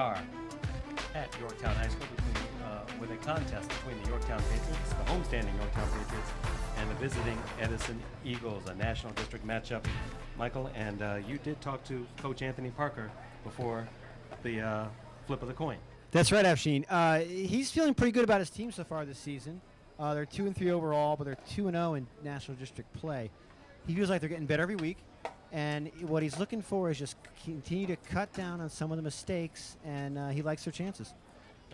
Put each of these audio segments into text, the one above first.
are at Yorktown High School with a contest between the Yorktown Patriots, the homestanding Yorktown Patriots, and the visiting Edison Eagles, a national district matchup. Michael, and you did talk to Coach Anthony Parker before the flip of the coin. That's right, Afshin. He's feeling pretty good about his team so far this season. They're 2-3 overall, but they're 2-0 in national district play. He feels like they're getting better every week, and what he's looking for is just continue to cut down on some of the mistakes, and he likes their chances.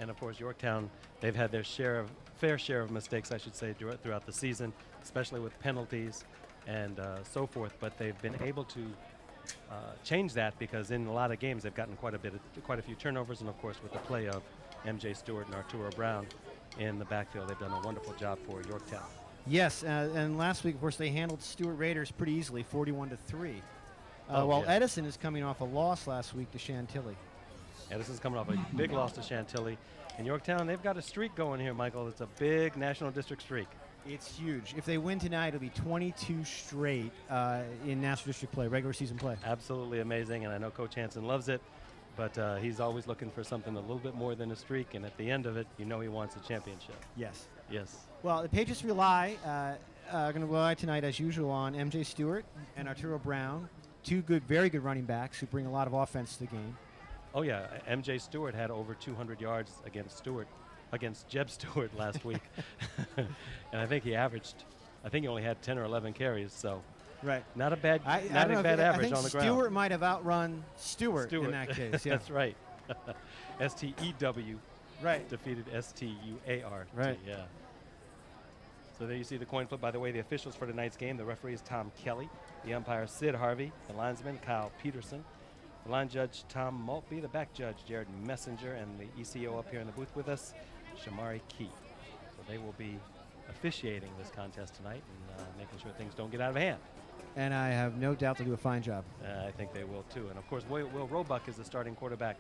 And of course, Yorktown, they've had their fair share of mistakes, I should say, throughout the season, especially with penalties and so forth. But they've been able to change that because in a lot of games they've gotten quite a few turnovers, and of course with the play of MJ Stewart and Arturo Brown in the backfield, they've done a wonderful job for Yorktown. Yes, and last week, of course, they handled Stewart Raiders pretty easily, 41-3. While yeah. Edison is coming off a loss last week to Chantilly. Edison's coming off a big loss to Chantilly. And Yorktown, they've got a streak going here, Michael. It's a big national district streak. It's huge. If they win tonight, it'll be 22 straight in national district play, regular season play. Absolutely amazing, and I know Coach Hansen loves it, but he's always looking for something a little bit more than a streak, and at the end of it, you know he wants a championship. Yes. Yes. Well, the Patriots are going to rely tonight, as usual, on MJ Stewart and Arturo Brown, two very good running backs who bring a lot of offense to the game. Oh, yeah. MJ Stewart had over 200 yards against Jeb Stewart last week. And I think he only had 10 or 11 carries, so right. Not a bad average on the ground. Stewart might have outrun Stewart in that case. Yeah. That's right. S-T-E-W right. defeated S-T-U-A-R-T. Right. Yeah. So there you see the coin flip. By the way, the officials for tonight's game, the referee is Tom Kelly, the umpire Sid Harvey, the linesman Kyle Peterson, the line judge Tom Maltby, the back judge Jared Messenger, and the ECO up here in the booth with us, Shamari Key. So they will be officiating this contest tonight and making sure things don't get out of hand. And I have no doubt they'll do a fine job. I think they will too. And of course, Will Roebuck is the starting quarterback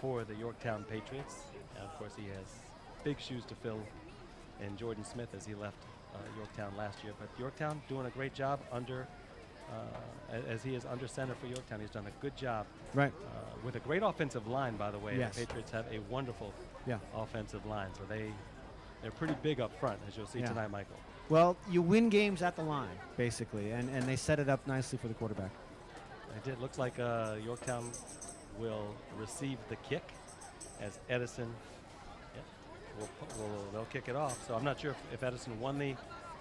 for the Yorktown Patriots. And of course, he has big shoes to fill in Jordan Smith as he left Yorktown last year. But Yorktown doing a great job as he is under center for Yorktown. He's done a good job. Right. With a great offensive line, by the way. Yes. The Patriots have a wonderful offensive line. So they're pretty big up front, as you'll see tonight, Michael. Well, you win games at the line, basically, and they set it up nicely for the quarterback. It did. Looks like Yorktown will receive the kick as Edison, they'll kick it off. So I'm not sure if Edison won the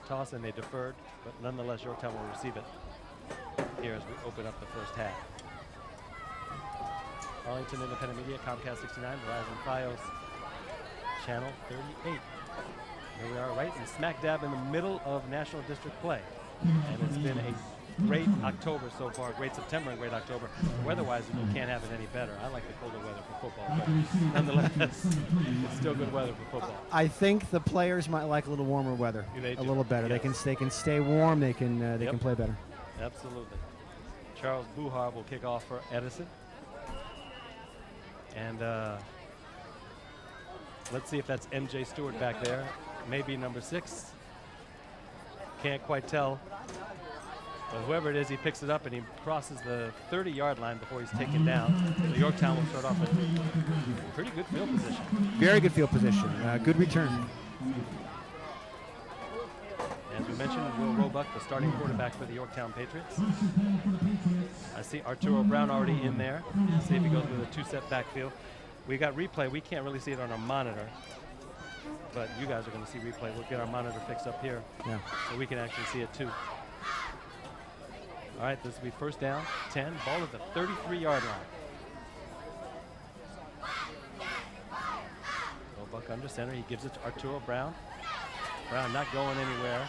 toss and they deferred, but nonetheless, Yorktown will receive it here as we open up the first half. Arlington Independent Media, Comcast 69, Verizon Fios, Channel 38. Here we are right in smack dab in the middle of National District play. And it's been a great October so far, great September and great October. Weather-wise, you can't have it any better. I like the colder weather for football, but nonetheless, it's still good weather for football. I think the players might like a little warmer weather, a little better. Yes. They can stay warm. They can play better. Absolutely. Charles Buhar will kick off for Edison. And let's see if that's MJ Stewart back there. Maybe number 6. Can't quite tell. But whoever it is, he picks it up and he crosses the 30-yard line before he's taken down. So Yorktown will start off with pretty good field position. Very good field position. Good return. As we mentioned, Will Roebuck, the starting quarterback for the Yorktown Patriots. I see Arturo Brown already in there. Let's see if he goes with a 2-set backfield. We got replay. We can't really see it on our monitor, but you guys are going to see replay. We'll get our monitor fixed up here so we can actually see it too. All right, this will be first down, 10. Ball at the 33-yard line. Roebuck under center. He gives it to Arturo Brown. Brown not going anywhere.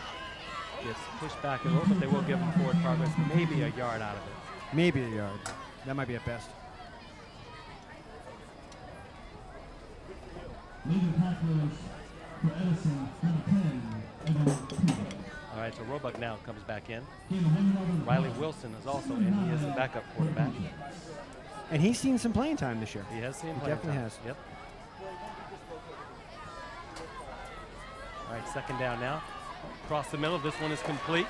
Gets pushed back a little, but they will give him forward progress, maybe a yard out of it. Maybe a yard. That might be at best. All right, so Roebuck now comes back in. Riley Wilson is also in. He is the backup quarterback. And he's seen some playing time this year. He has seen playing time. He definitely has. Yep. All right, second down now. Across the middle, this one is complete.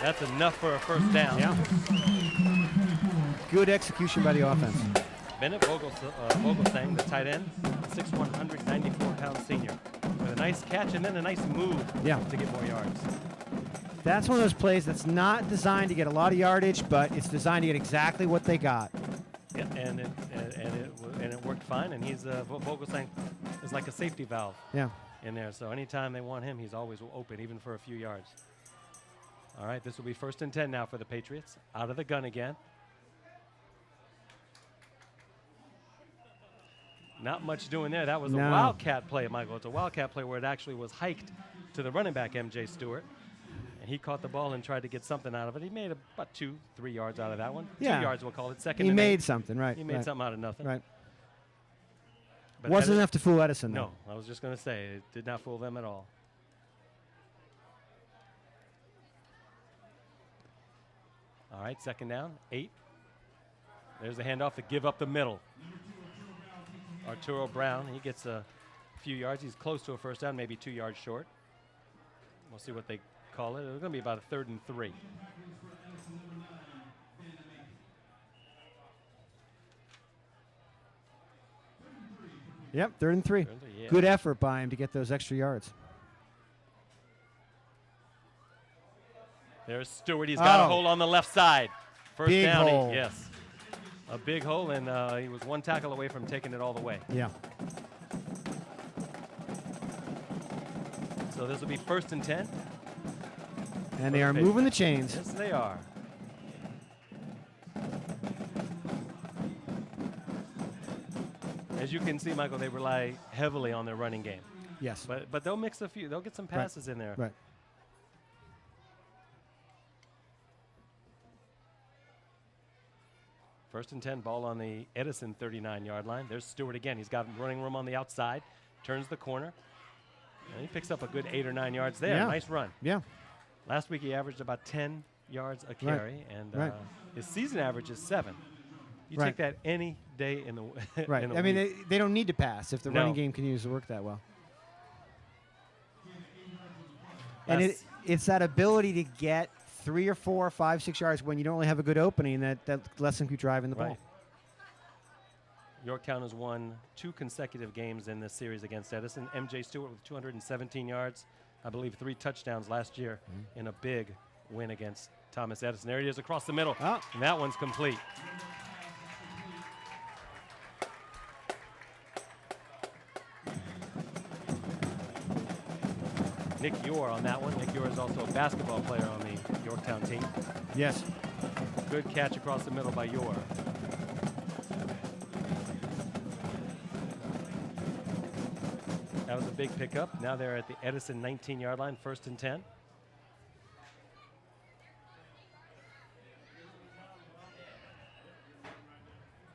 That's enough for a first down. Yeah. good execution by the offense. Bennett Vogelsang, the tight end, 6'1", 194-pound senior, with a nice catch and then a nice move to get more yards. That's one of those plays that's not designed to get a lot of yardage, but it's designed to get exactly what they got. Yeah, and it worked fine. And he's Vogelsang is like a safety valve. In there. So anytime they want him, he's always open, even for a few yards. All right, this will be 1st and 10 now for the Patriots. Out of the gun again. Not much doing there. That was a wildcat play, Michael. It's a wildcat play where it actually was hiked to the running back, M.J. Stewart. And he caught the ball and tried to get something out of it. He made about 2-3 yards out of that one. 2 yards, we'll call it. Second. He and made 8. something, right. He made something out of nothing. Right. But wasn't enough to fool Edison, though. No, I was just going to say, it did not fool them at all. All right, 2nd down, 8. There's the handoff to give up the middle. Arturo Brown, he gets a few yards. He's close to a 1st down, maybe 2 yards short. We'll see what they call it. It's going to be about a 3rd and 3. Yep, 3rd and 3. Yeah. Good effort by him to get those extra yards. There's Stewart. He's got a hole on the left side. First big down. Hole. Yes. A big hole, and he was 1 tackle away from taking it all the way. Yeah. So this will be 1st and 10. And they are moving the chains. Yes, they are. As you can see, Michael, they rely heavily on their running game. Yes. But they'll mix a few. They'll get some passes in there. Right. First and 10, ball on the Edison 39-yard line. There's Stewart again. He's got running room on the outside. Turns the corner. And he picks up a good 8 or 9 yards there. Yeah. Nice run. Yeah. Last week he averaged about 10 yards a carry, and his season average is 7. You take that any day in the right. in the I mean, week. they don't need to pass if the running game can use to work that well. And it's that ability to get 3 or 4 or 5, 6 yards when you don't really have a good opening that lets them keep driving the ball. Yorktown has won 2 consecutive games in this series against Edison. M.J. Stewart with 217 yards, I believe 3 touchdowns last year in a big win against Thomas Edison. There he is across the middle, and that one's complete. Nick Yor on that one. Nick Yor is also a basketball player on the Yorktown team. Yes. Good catch across the middle by Yor. That was a big pickup. Now they're at the Edison 19-yard line, 1st and 10.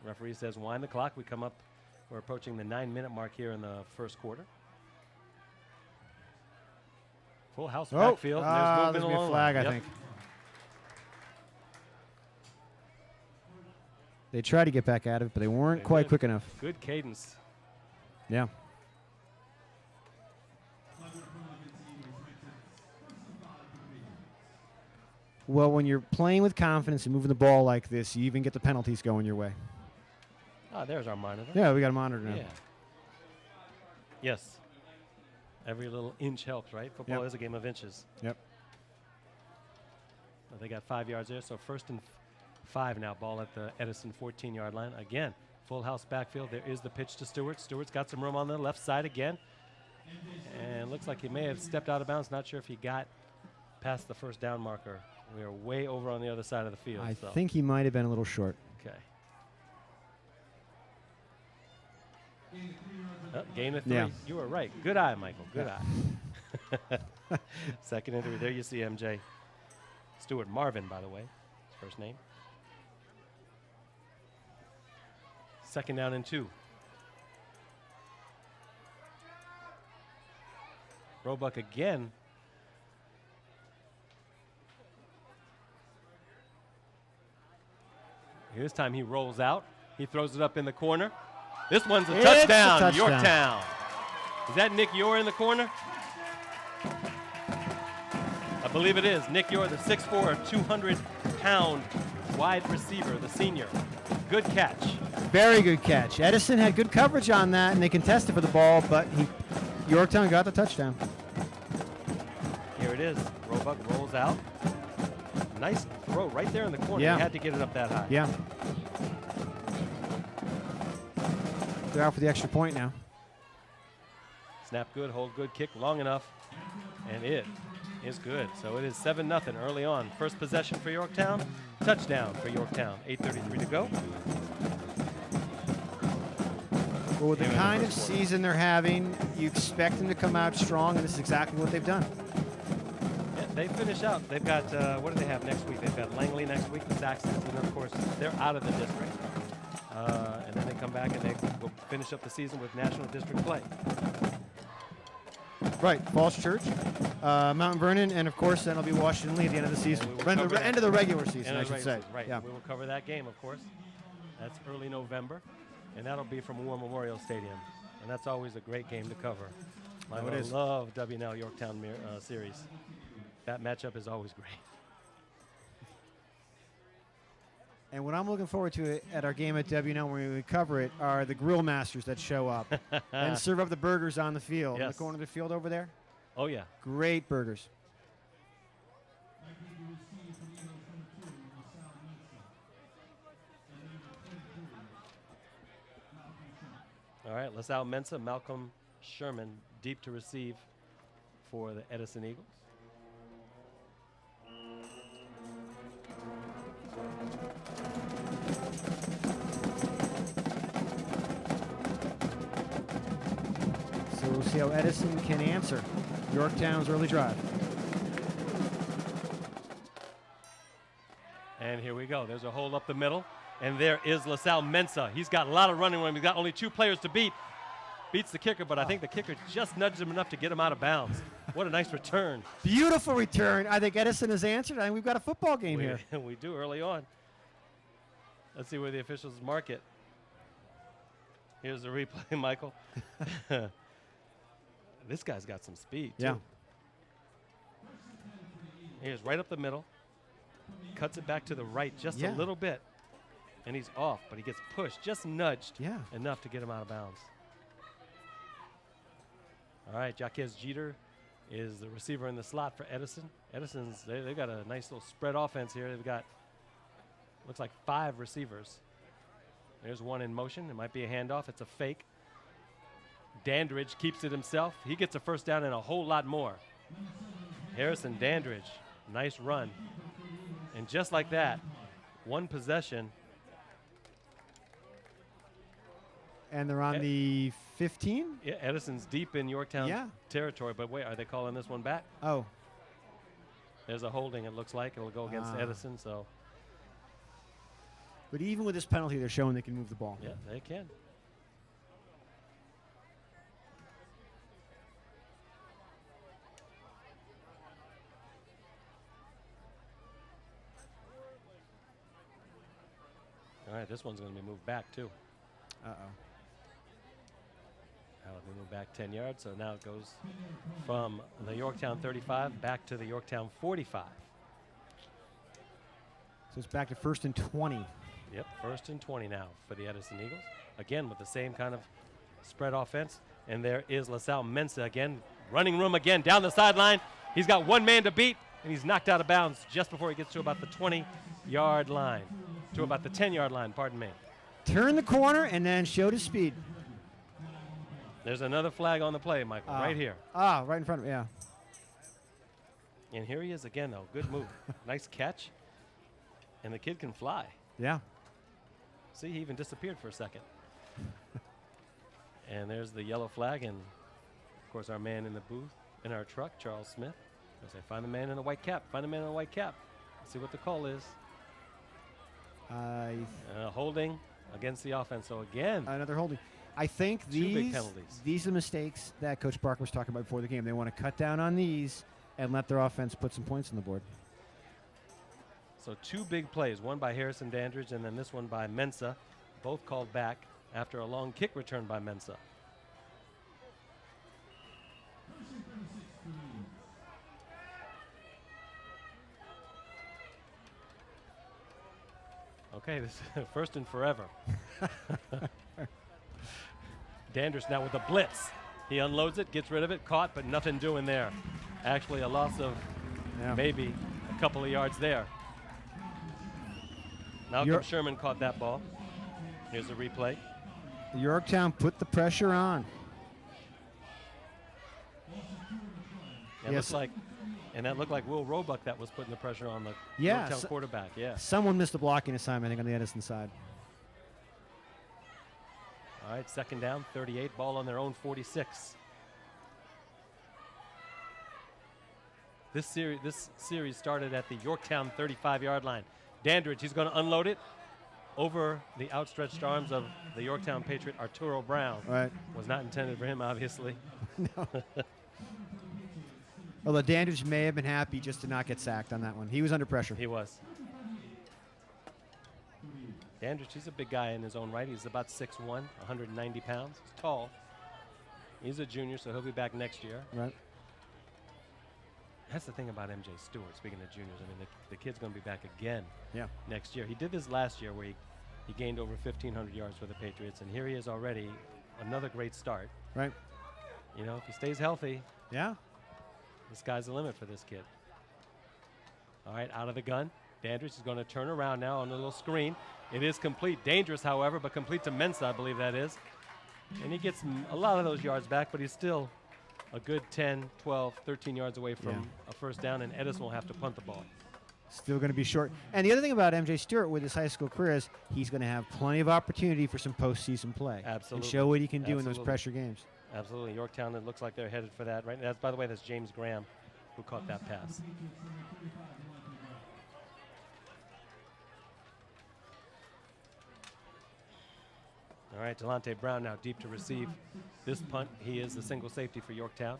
Referee says wind the clock. We're approaching the 9-minute mark here in the 1st quarter. Full house backfield. And there's movement a flag, I yep. think. They tried to get back at it, but they weren't quite quick enough. Good cadence. Yeah. Well, when you're playing with confidence and moving the ball like this, you even get the penalties going your way. Ah, there's our monitor. Yeah, we got a monitor now. Yeah. Yes. Every little inch helps, right? Football is a game of inches. Yep. Well, they got 5 yards there, so 1st and 5 now. Ball at the Edison 14-yard line. Again, full house backfield. There is the pitch to Stewart. Stewart's got some room on the left side again. And looks like he may have stepped out of bounds. Not sure if he got past the 1st down marker. We are way over on the other side of the field. I think he might have been a little short. Okay. Gain of 3. Yeah. You were right. Good eye, Michael. Good eye. 2nd and 3. There you see MJ. Stewart Marvin, by the way, his first name. 2nd down and 2. Roebuck again. This time he rolls out. He throws it up in the corner. This one's a touchdown, Yorktown. Is that Nick Yor in the corner? I believe it is. Nick Yor, the 6'4", 200-pound wide receiver, the senior. Good catch. Very good catch. Edison had good coverage on that, and they contested for the ball, but Yorktown got the touchdown. Here it is. Roebuck rolls out. Nice throw right there in the corner. Yeah. He had to get it up that high. Yeah. They're out for the extra point now. Snap good, hold good, kick long enough, and it is good. So it is 7-0 early on. First possession for Yorktown, touchdown for Yorktown. 8:33 to go. Well, with the Here in the kind of first quarter. season they're having, you expect them to come out strong, and this is exactly what they've done. Yeah, they finish out. They've got, what do they have next week? They've got Langley next week, the Saxons, and then, of course, they're out of the district. And then they come back and they will finish up the season with national district play. Right, Falls Church, Mount Vernon, and of course then it'll be Washington Lee at the end of the season. And we will End cover that. of the regular season, And I the should say. regular season, right. Yeah. We will cover that game, of course. That's early November, and that'll be from War Memorial Stadium. And that's always a great game to cover. I it is. love WNL Yorktown series. That matchup is always great. And what I'm looking forward to at our game at WNL when we cover it are the grill masters that show up and serve up the burgers on the field. In the Yes. corner of the field over there. Oh, yeah. Great burgers. All right, LaSalle Mensa, Malcolm Sherman, deep to receive for the Edison Eagles. So we'll see how Edison can answer Yorktown's early drive. And here we go. There's a hole up the middle. And there is LaSalle Mensa. He's got a lot of running room. He's got only 2 players to beat. Beats the kicker, but I think the kicker just nudged him enough to get him out of bounds. What a nice return. Beautiful return. I think Edison has answered. I think we've got a football game here. We do early on. Let's see where the officials mark it. Here's the replay, Michael. This guy's got some speed, too. Yeah. Here's right up the middle. Cuts it back to the right just Yeah. a little bit. And he's off, but he gets pushed, just nudged Yeah. enough to get him out of bounds. All right, Jaquez Jeter is the receiver in the slot for Edison. Edison's, they've got a nice little spread offense here. They've got, looks like 5 receivers. There's one in motion. It might be a handoff. It's a fake. Dandridge keeps it himself. He gets a first down and a whole lot more. Harrison Dandridge, nice run. And just like that, one possession. And they're on the 15? Yeah, Edison's deep in Yorktown Yeah. territory, but wait, are they calling this one back? Oh. There's a holding, it looks like. It'll go against Edison, so But even with this penalty, they're showing they can move the ball. yeah, they can. All right, this one's going to be moved back, too. Uh-oh. That'll be moved back 10 yards, so now it goes from the Yorktown 35 back to the Yorktown 45. So it's back to 1st and 20. Yep, 1st and 20 now for the Edison Eagles. Again, with the same kind of spread offense. And there is LaSalle Mensa again, running room again, down the sideline. He's got one man to beat, and he's knocked out of bounds just before he gets to about the 20-yard line. To about the 10-yard line, pardon me. Turn the corner and then showed his speed. There's another flag on the play, Michael, right here. Right in front of me, yeah. And here he is again, though. Good move. Nice catch. And the kid can fly. Yeah. See, he even disappeared for a second. And there's the yellow flag, and of course our man in the booth, in our truck, Charles Smith. I say, find the man in the white cap. Find the man in the white cap. Let's see what the call is. Holding against the offense. So again, Another holding. I think Two big penalties. these are the mistakes that Coach Barker was talking about before the game. They want to cut down on these and let their offense put some points on the board. so 2 big plays, one by Harrison Dandridge and then this one by Mensa, both called back after a long kick return by Mensa. Okay, this is first and forever. Dandridge now with the blitz. He unloads it, gets rid of it, caught, but nothing doing there. Actually, a loss of maybe a couple of yards there. Malcolm Sherman caught that ball. Here's a replay. Yorktown put the pressure on. It looks like, and that looked like Will Roebuck that was putting the pressure on the Yorktown quarterback. Yeah. Someone missed a blocking assignment, I think, on the Edison side. All right, second down, 38, ball on their own 46. This series started at the Yorktown 35-yard line. Dandridge, he's going to unload it over the outstretched arms of the Yorktown Patriot, Arturo Brown. Right. Was not intended for him, obviously. No. Although Dandridge may have been happy just to not get sacked on that one. He was under pressure. He was. Dandridge, he's a big guy in his own right. He's about 6'1", 190 pounds. He's tall. He's a junior, so he'll be back next year. Right. That's the thing about MJ Stewart, speaking of juniors. I mean, the kid's going to be back again Yeah. next year. He did this last year where he gained over 1,500 yards for the Patriots, and here he is already, another great start. Right. You know, if he stays healthy, Yeah. the sky's the limit for this kid. All right, out of the gun. Dandridge is going to turn around now on a little screen. It is complete. Dangerous, however, but complete to Mensa, I believe that is. And he gets a lot of those yards back, but he's still a good 10, 12, 13 yards away from a first down, and Edison will have to punt the ball. Still going to be short. And the other thing about MJ Stewart with his high school career is he's going to have plenty of opportunity for some postseason play. Absolutely. And show what he can do in those pressure games. Absolutely. Yorktown, it looks like they're headed for that. Right. By the way, that's James Graham who caught that pass. All right, Delonte Brown now deep to receive this punt. He is the single safety for Yorktown.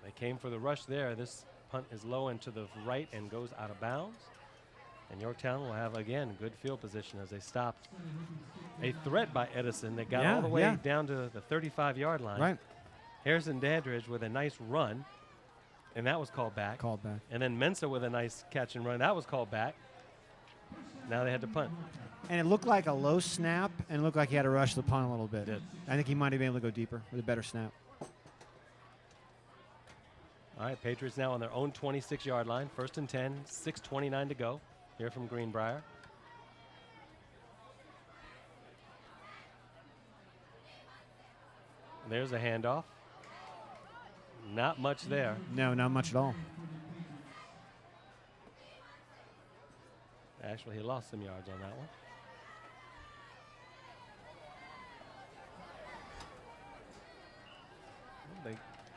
They came for the rush there. This punt is low and to the right and goes out of bounds. And Yorktown will have, again, good field position as they stopped a threat by Edison that got all the way down to the 35-yard line. Right. Harrison Dandridge with a nice run, and that was called back. Called back. And then Mensa with a nice catch and run. That was called back. Now they had to punt. And it looked like a low snap, and it looked like he had to rush the punt a little bit. It did. I think he might have been able to go deeper with a better snap. All right, Patriots now on their own 26-yard line. First and 10, 6:29 to go. Here from Greenbrier. There's a handoff. Not much there. No, not much at all. Actually, he lost some yards on that one.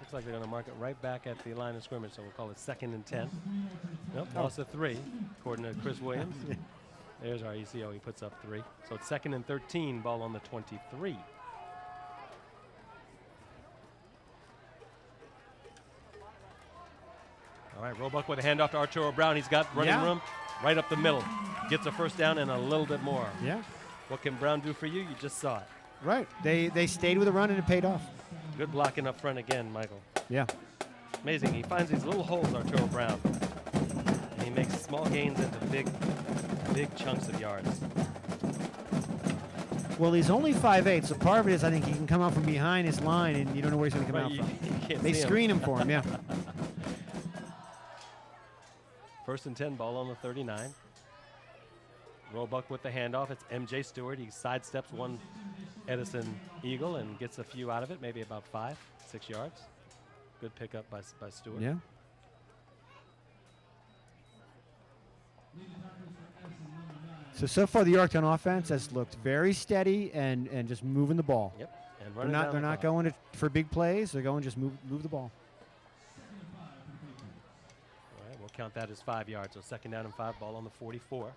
Looks like they're going to mark it right back at the line of scrimmage, so we'll call it 2nd and 10. Nope, lost a 3, according to Chris Williams. There's our ECO. He puts up 3. So it's 2nd and 13, ball on the 23. All right, Roebuck with a handoff to Arturo Brown. He's got running room right up the middle. Gets a first down and a little bit more. Yeah. What can Brown do for you? You just saw it. Right. They stayed with the run and it paid off. Good blocking up front again, Michael. Yeah. Amazing. He finds these little holes, Arturo Brown. And he makes small gains into big chunks of yards. Well, he's only 5'8", so part of it is I think he can come out from behind his line and you don't know where he's going to come out from. They screen him for him, yeah. First and 10, ball on the 39. Roebuck with the handoff. It's MJ Stewart. He sidesteps one Edison Eagle and gets a few out of it, maybe about 5, 6 yards. Good pickup by Stewart. Yeah. So far the Yorktown offense has looked very steady and just moving the ball. Yep. And running they're not going for big plays. They're going just move the ball. All right, we'll count that as 5 yards. So 2nd down and 5, ball on the 44.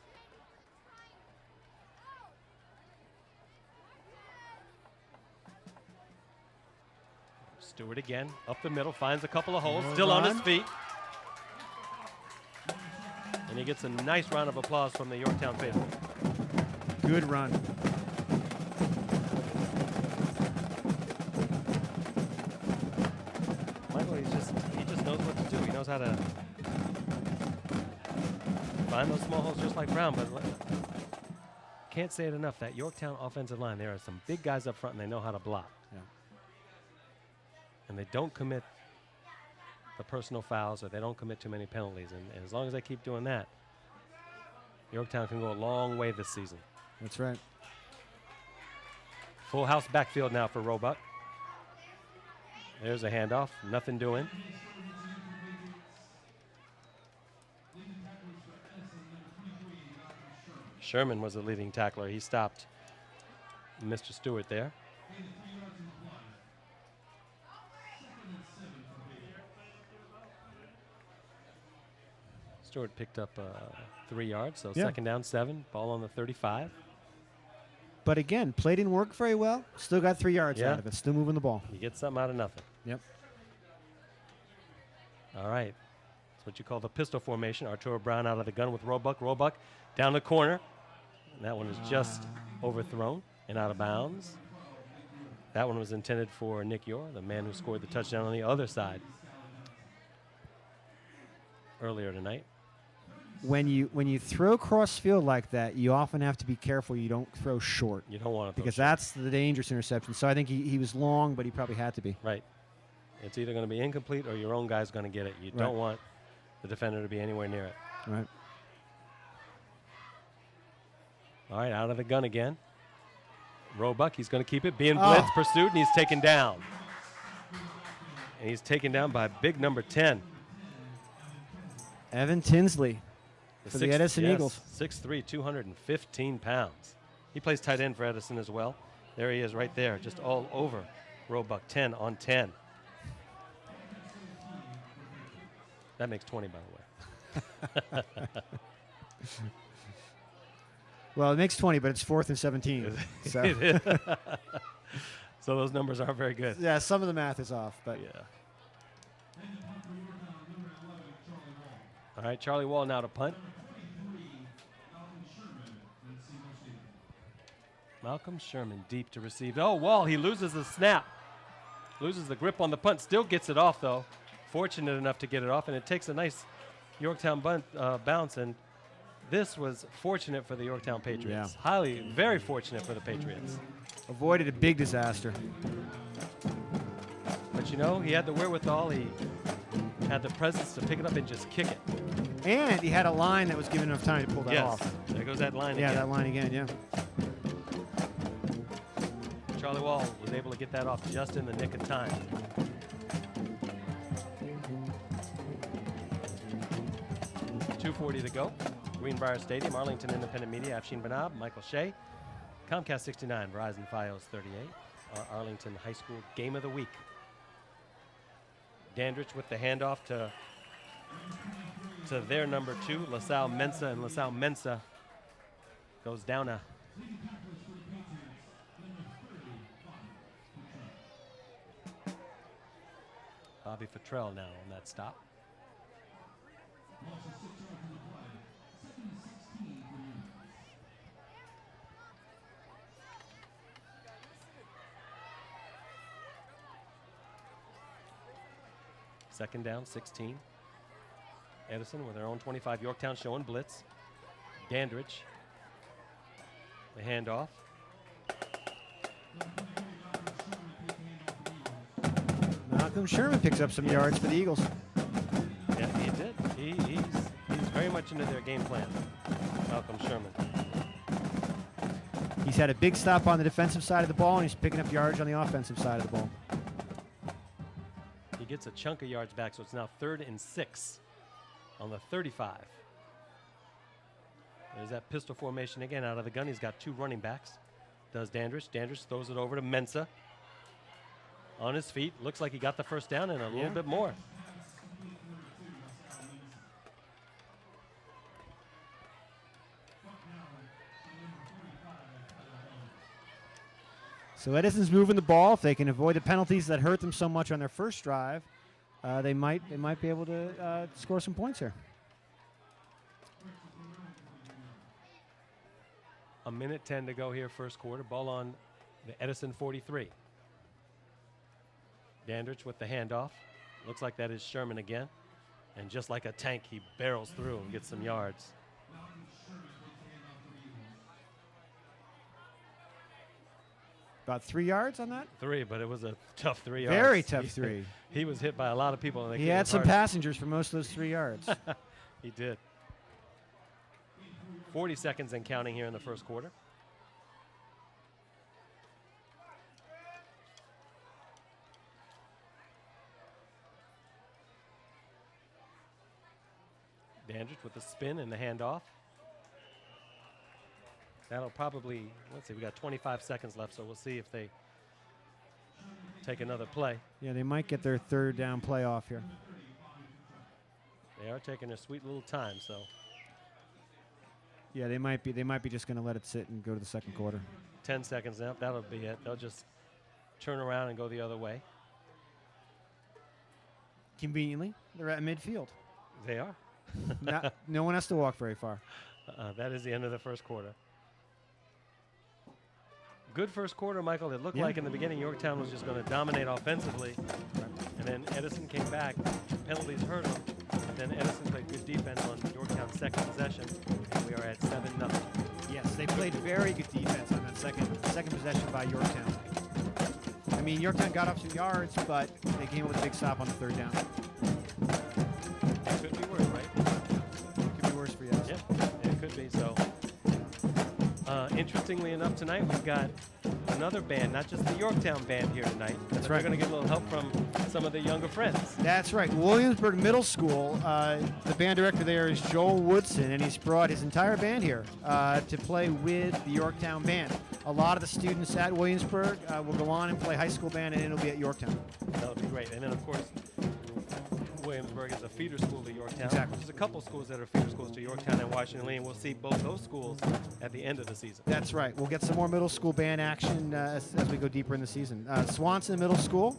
Stewart again, up the middle, finds a couple of holes, still on his feet. And he gets a nice round of applause from the Yorktown faithful. Good run. Michael, he just knows what to do. He knows how to find those small holes just like Brown, but can't say it enough. That Yorktown offensive line, there are some big guys up front, and they know how to block. Yeah. And they don't commit the personal fouls, or they don't commit too many penalties. And as long as they keep doing that, Yorktown can go a long way this season. That's right. Full house backfield now for Roebuck. There's a handoff, nothing doing. Sherman was the leading tackler. He stopped Mr. Stewart there. Stewart picked up 3 yards, so Yeah. 2nd down, 7. Ball on the 35. But again, play didn't work very well. Still got 3 yards Yeah. out of it. Still moving the ball. You get something out of nothing. Yep. All right. That's what you call the pistol formation. Arturo Brown out of the gun with Roebuck. Roebuck down the corner. And that one is just overthrown and out of bounds. That one was intended for Nick Yor, the man who scored the touchdown on the other side earlier tonight. When you throw cross field like that, you often have to be careful you don't throw short. You don't want to because that's the dangerous interception. So I think he was long, but he probably had to be. Right. It's either going to be incomplete or your own guy's going to get it. You Right. don't want the defender to be anywhere near it. Right. All right, out of the gun again. Roebuck, he's going to keep it. Being blitzed, pursued, and he's taken down. And he's taken down by big number 10. Evan Tinsley for the Edison Eagles. 6'3", 215 pounds. He plays tight end for Edison as well. There he is right there, just all over Roebuck, 10 on 10. That makes 20, by the way. Well, it makes 20, but it's 4th and 17. So. So those numbers aren't very good. Yeah, some of the math is off, but Yeah. All right, Charlie Wall now to punt. Malcolm Sherman deep to receive. Oh, Wall, he loses the snap. Loses the grip on the punt. Still gets it off, though. Fortunate enough to get it off, and it takes a nice Yorktown bounce. And this was fortunate for the Yorktown Patriots. Yeah. Very fortunate for the Patriots. avoided a big disaster. But, you know, he had the wherewithal. He had the presence to pick it up and just kick it. And he had a line that was given enough time to pull that Yes. off. There goes that line Yeah, again. that line again, yeah. Charlie Wall was able to get that off just in the nick of time. .240 to go. Greenbrier Stadium, Arlington Independent Media, Afshin Banab, Michael Shea, Comcast 69, Verizon Fios 38, our Arlington High School Game of the Week. Dandridge with the handoff to their number 2, LaSalle Mensa, and LaSalle Mensa goes down a Bobby Futrell now on that stop. Second down, 16. Edison with their own 25. Yorktown showing blitz. Dandridge. The handoff. Malcolm Sherman picks up some yards for the Eagles. Yeah, he did. He's very much into their game plan. Malcolm Sherman. He's had a big stop on the defensive side of the ball, and he's picking up yards on the offensive side of the ball. He gets a chunk of yards back, so it's now 3rd and 6 on the 35. There's that pistol formation again out of the gun. He's got 2 running backs. Does Dandridge. Dandridge throws it over to Mensa. On his feet. Looks like he got the first down and a little bit more. So Edison's moving the ball. If they can avoid the penalties that hurt them so much on their first drive, they might be able to score some points here. A minute 10 to go here, first quarter. Ball on the Edison 43. Dandridge with the handoff. Looks like that is Sherman again. And just like a tank, he barrels through and gets some yards. About 3 yards on that? 3, but it was a tough 3 yards. Very tough 3. He was hit by a lot of people. And He had some passengers for most of those 3 yards. He did. 40 seconds and counting here in the first quarter. Dandridge with the spin and the handoff. That'll probably, let's see, we got 25 seconds left, so we'll see if they take another play. Yeah, they might get their 3rd down play off here. They are taking their sweet little time, so. Yeah, they might be just going to let it sit and go to the second quarter. 10 seconds now, that'll be it. They'll just turn around and go the other way. Conveniently, they're at midfield. They are. No one has to walk very far. That is the end of the first quarter. Good first quarter, Michael. It looked like in the beginning Yorktown was just going to dominate offensively. And then Edison came back. Penalties hurt them. Then Edison played good defense on Yorktown's second possession. And we are at 7-0. Yes, they played very good defense on that second possession by Yorktown. I mean, Yorktown got up some yards, but they came up with a big stop on the 3rd down. It could be worse, right? It could be worse for you. Yeah, it could be. So, interestingly enough, tonight we've got another band, not just the Yorktown band here tonight. That's right. We're going to get a little help from some of the younger friends. That's right. Williamsburg Middle School, the band director there is Joel Woodson, and he's brought his entire band here to play with the Yorktown band. A lot of the students at Williamsburg will go on and play high school band, and it'll be at Yorktown. That'll be great. And then, of course, Williamsburg is a feeder school to Yorktown. Exactly. There's a couple schools that are feeder schools to Yorktown and Washington Lee, and we'll see both those schools at the end of the season. That's right. We'll get some more middle school band action as we go deeper in the season. Swanson Middle School,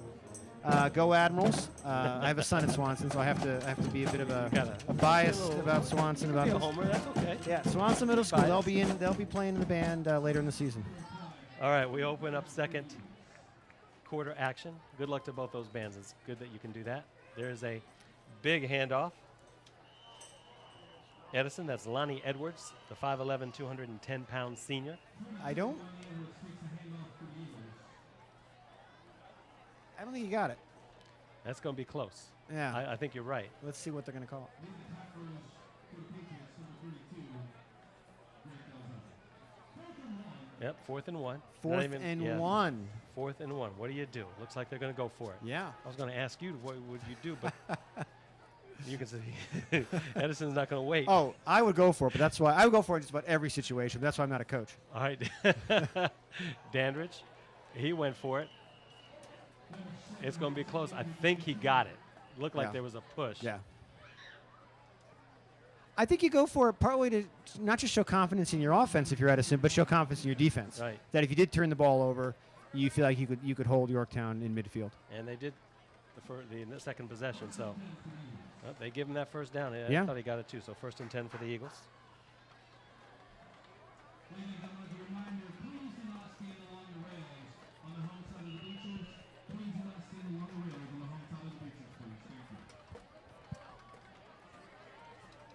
go Admirals. I have a son at Swanson, so I have to be a bit of a bias about Swanson about Be a this. homer, that's okay. Yeah, Swanson Middle School. They'll be playing in the band later in the season. All right, we open up second quarter action. Good luck to both those bands. It's good that you can do that. There is a big handoff. Edison, that's Lonnie Edwards, the 5'11", 210-pound senior. I don't think he got it. That's going to be close. Yeah. I think you're right. Let's see what they're going to call it. Yep, 4th and 1. Fourth and 1. 4th and 1. What do you do? Looks like they're going to go for it. Yeah. I was going to ask you, what would you do? But you can say Edison's not going to wait. Oh, I would go for it, but that's why I would go for it in just about every situation. But that's why I'm not a coach. All right. Dandridge, he went for it. It's going to be close. I think he got it. Looked like there was a push. Yeah. I think you go for it partly to not just show confidence in your offense if you're Edison, but show confidence in your defense. Right. That if you did turn the ball over, you feel like you could hold Yorktown in midfield. And they did the second possession. So they give him that first down. Yeah. I thought he got it too. So 1st and 10 for the Eagles.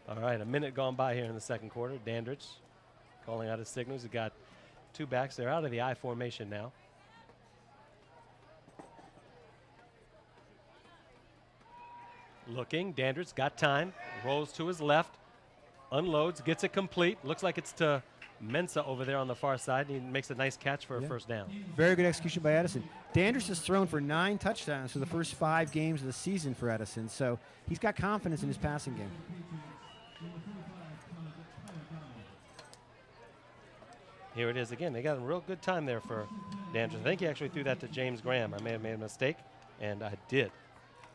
All right, a minute gone by here in the second quarter. Dandridge calling out his signals. He got 2 backs. They're out of the I formation now. Looking, Dandridge got time, rolls to his left, unloads, gets it complete. Looks like it's to Mensa over there on the far side. He makes a nice catch for a first down. Very good execution by Edison. Dandridge has thrown for 9 touchdowns for the first 5 games of the season for Edison, so he's got confidence in his passing game. Here it is again. They got a real good time there for Dandridge. I think he actually threw that to James Graham. I may have made a mistake, and I did.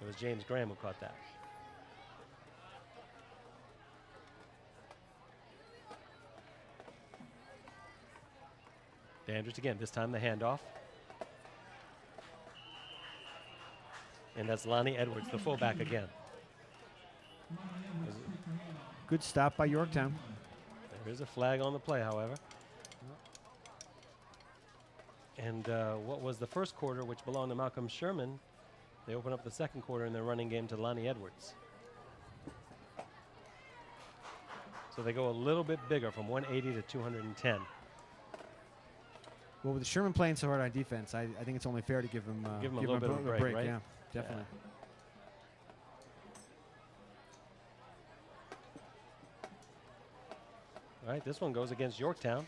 It was James Graham who caught that. Dandridge again, this time the handoff. And that's Lonnie Edwards, the fullback again. Good stop by Yorktown. There is a flag on the play, however. And what was the first quarter, which belonged to Malcolm Sherman, they open up the second quarter in their running game to Lonnie Edwards. So they go a little bit bigger from 180 to 210. Well, with Sherman playing so hard on defense, I think it's only fair to give him a little bit of a break, right? Yeah, definitely. All right, this one goes against Yorktown.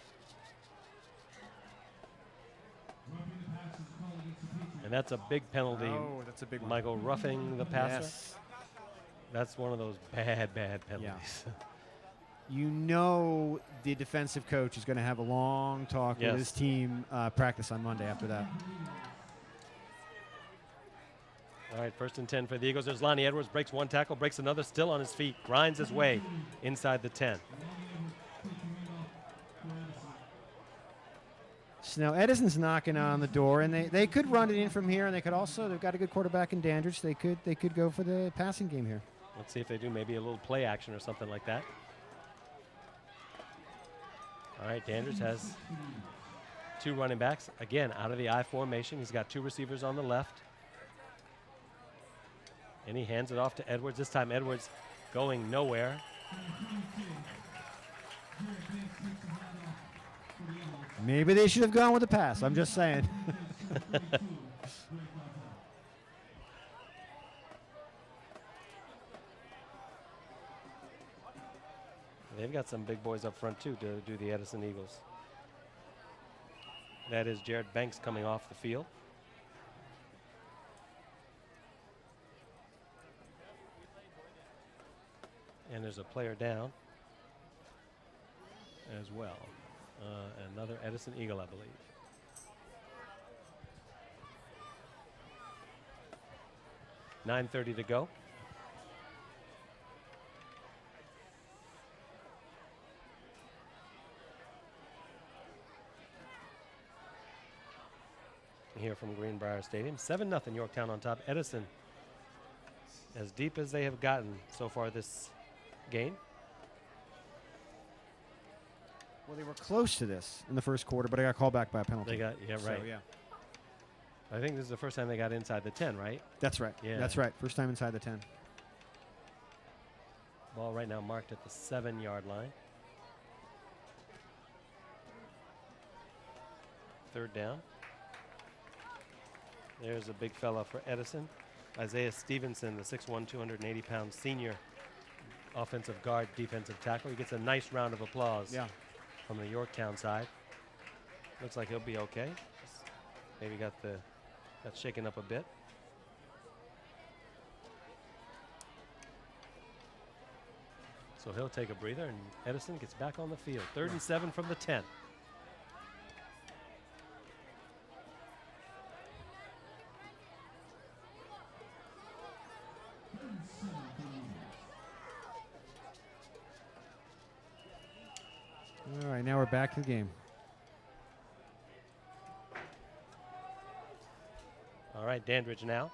And that's a big penalty. Oh, that's a big one. Michael roughing the passer. Yes. That's one of those bad penalties. Yeah. You know the defensive coach is going to have a long talk with his team practice on Monday after that. All right, 1st and 10 for the Eagles. There's Lonnie Edwards, breaks one tackle, breaks another, still on his feet, grinds his way inside the 10. So now Edison's knocking on the door, and they could run it in from here, and they could also, they've got a good quarterback in Dandridge. They could go for the passing game here. Let's see if they do maybe a little play action or something like that. All right, Dandridge has 2 running backs. Again, out of the I formation. He's got 2 receivers on the left. And he hands it off to Edwards. This time Edwards going nowhere. Maybe they should have gone with the pass. I'm just saying. They've got some big boys up front, too, to do the Edison Eagles. That is Jared Banks coming off the field. And there's a player down as well. Another Edison Eagle, I believe. .9:30 to go. Here from Greenbrier Stadium. 7-0 Yorktown on top. Edison as deep as they have gotten so far this game. Well, they were close to this in the first quarter, but I got called back by a penalty. They got, yeah, right. So, yeah. I think this is the first time they got inside the 10, right? That's right. Yeah. That's right. First time inside the 10. Ball right now marked at the 7-yard line. 3rd down. There's a big fella for Edison. Isaiah Stevenson, the 6'1", 280-pound senior offensive guard, defensive tackle. He gets a nice round of applause from the Yorktown side. Looks like he'll be okay. Maybe got shaken up a bit. So he'll take a breather, and Edison gets back on the field. 3rd and 7 from the 10. All right, now we're back to the game. All right, Dandridge now.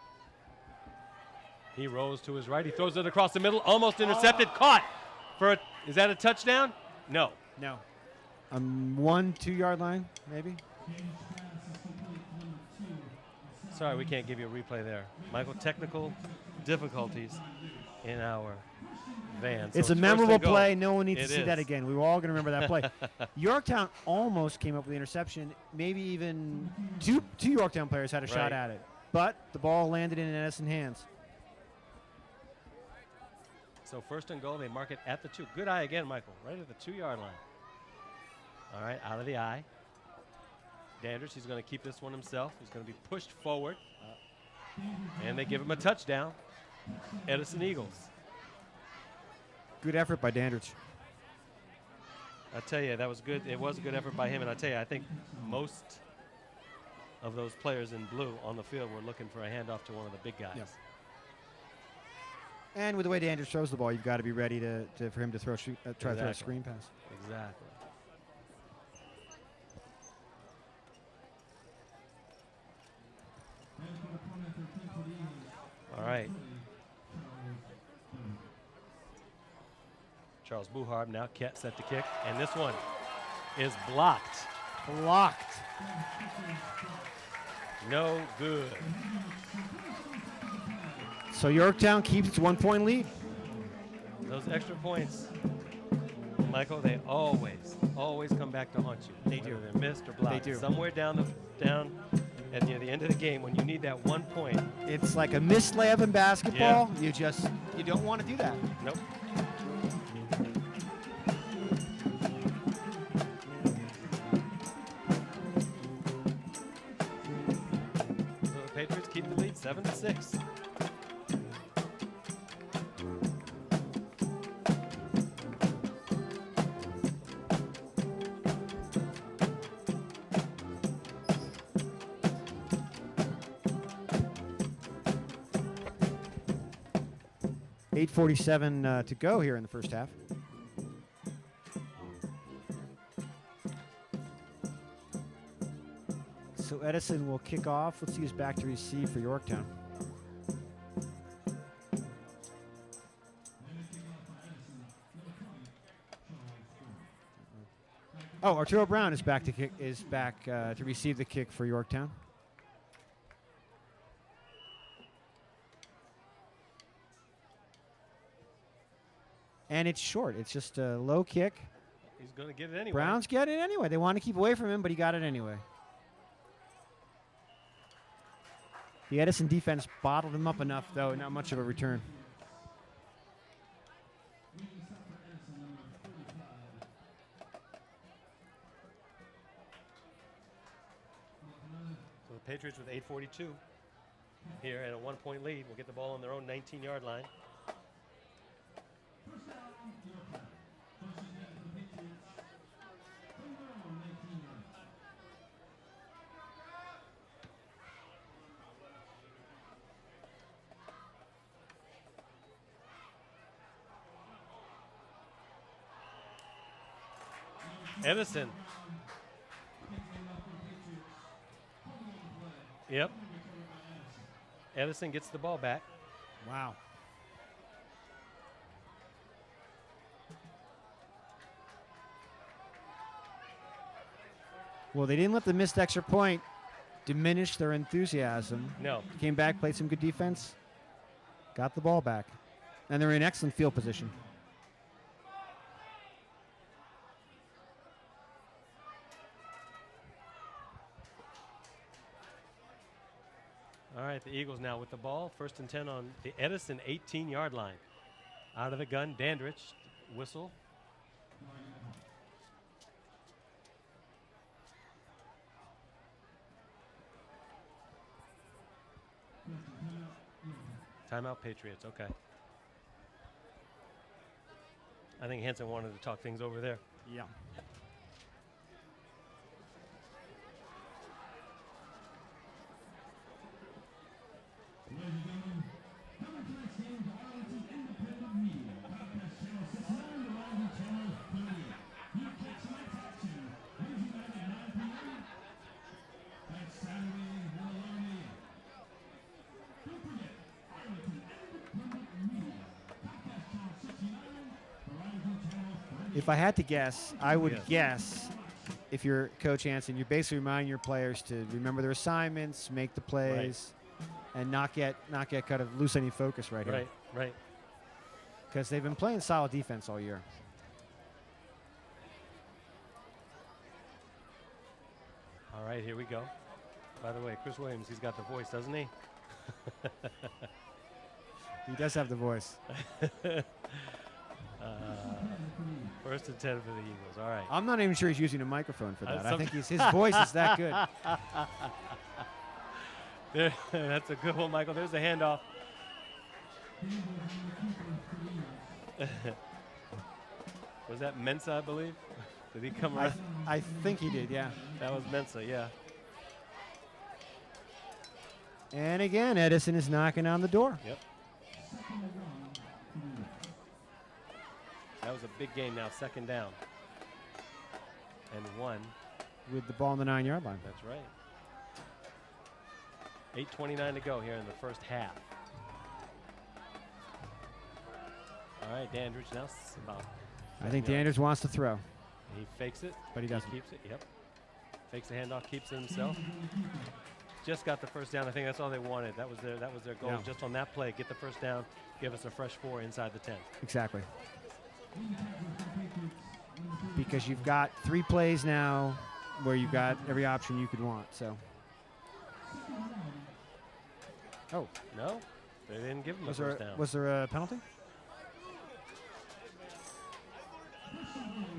He rolls to his right. He throws it across the middle. Almost intercepted. Caught. Is that a touchdown? No. No. 1-2 yard line, maybe. Sorry, we can't give you a replay there. Michael, technical difficulties in our van. So it's a memorable first and play. goal. No one needs It to see is. that again. We were all going to remember that play. Yorktown almost came up with the interception. Maybe even two Yorktown players had a shot at it. But the ball landed in Edison hands. So 1st and goal, they mark it at the 2. Good eye again, Michael, right at the 2-yard line. All right, out of the eye. Dandridge, he's going to keep this one himself. He's going to be pushed forward. And they give him a touchdown. Edison Eagles. Good effort by Dandridge. I tell you, that was good. It was a good effort by him. And I tell you, I think most of those players in blue on the field were looking for a handoff to one of the big guys. Yep. And with the way Dandridge throws the ball, you've got to be ready for him to try to throw a screen pass. Exactly. All right. Charles Buharb now set to kick, and this one is blocked. Blocked. No good. So Yorktown keeps its 1-point lead. Those extra points Michael, they always come back to haunt you. They whether do. They're missed or blocked. They do. Somewhere down at the end of the game when you need that 1 point. It's like a missed layup in basketball. You don't want to do that. Nope. So the Patriots keep the lead 7-6. .47 to go here in the first half. So Edison will kick off. Let's see who's back to receive for Yorktown. Oh, Arturo Brown is back to receive the kick for Yorktown. And it's short. It's just a low kick. He's going to get it anyway. Brown's getting it anyway. They want to keep away from him, but he got it anyway. The Edison defense bottled him up enough, though. Not much of a return. So the Patriots with 8:42 here at a 1-point lead will get the ball on their own 19-yard line. Edison. Yep. Edison gets the ball back. Wow. Well, they didn't let the missed extra point diminish their enthusiasm. No. Came back, played some good defense, got the ball back. And they're in excellent field position. All right, the Eagles now with the ball. 1st and 10 on the Edison 18-yard line. Out of the gun, Dandridge, whistle. Timeout Patriots, okay. I think Hanson wanted to talk things over there. Yeah. Ladies and gentlemen, coming to next game to Arlington Independent Media, Comcast Channel 69, Verizon Channel 38. You catch my action Wednesday night at 9 p.m. and Saturday at 11 a.m. Don't forget, Arlington Independent Media, Comcast Channel 69, Verizon Channel 38. If I had to guess, I would guess, if you're Coach Hanson, you're basically reminding your players to remember their assignments, make the plays, and not get kind of lose any focus right here. Right. Because they've been playing solid defense all year. All right, here we go. By the way, Chris Williams, he's got the voice, doesn't he? He does have the voice. 1st and 10 for the Eagles. All right. I'm not even sure he's using a microphone for that. I some- think his voice is that good. There, that's a good one, Michael. There's a handoff. Was that Mensa, I believe? Did he come around? I think he did, yeah. That was Mensa, yeah. And again, Edison is knocking on the door. Yep. That was a big game now, 2nd down. And 1. With the ball on the 9-yard line. That's right. 8:29 to go here in the first half. All right, Dandridge now about. I think 7 yards. Dandridge wants to throw. He fakes it. But he doesn't. Keeps it, yep. Fakes the handoff, keeps it himself. Just got the first down. I think that's all they wanted. That was their goal. Yeah. Just on that play, get the first down, give us a fresh 4 inside the 10. Exactly. because you've got 3 plays now where you've got every option you could want. So, oh, No, they didn't give him a first down. was there a penalty?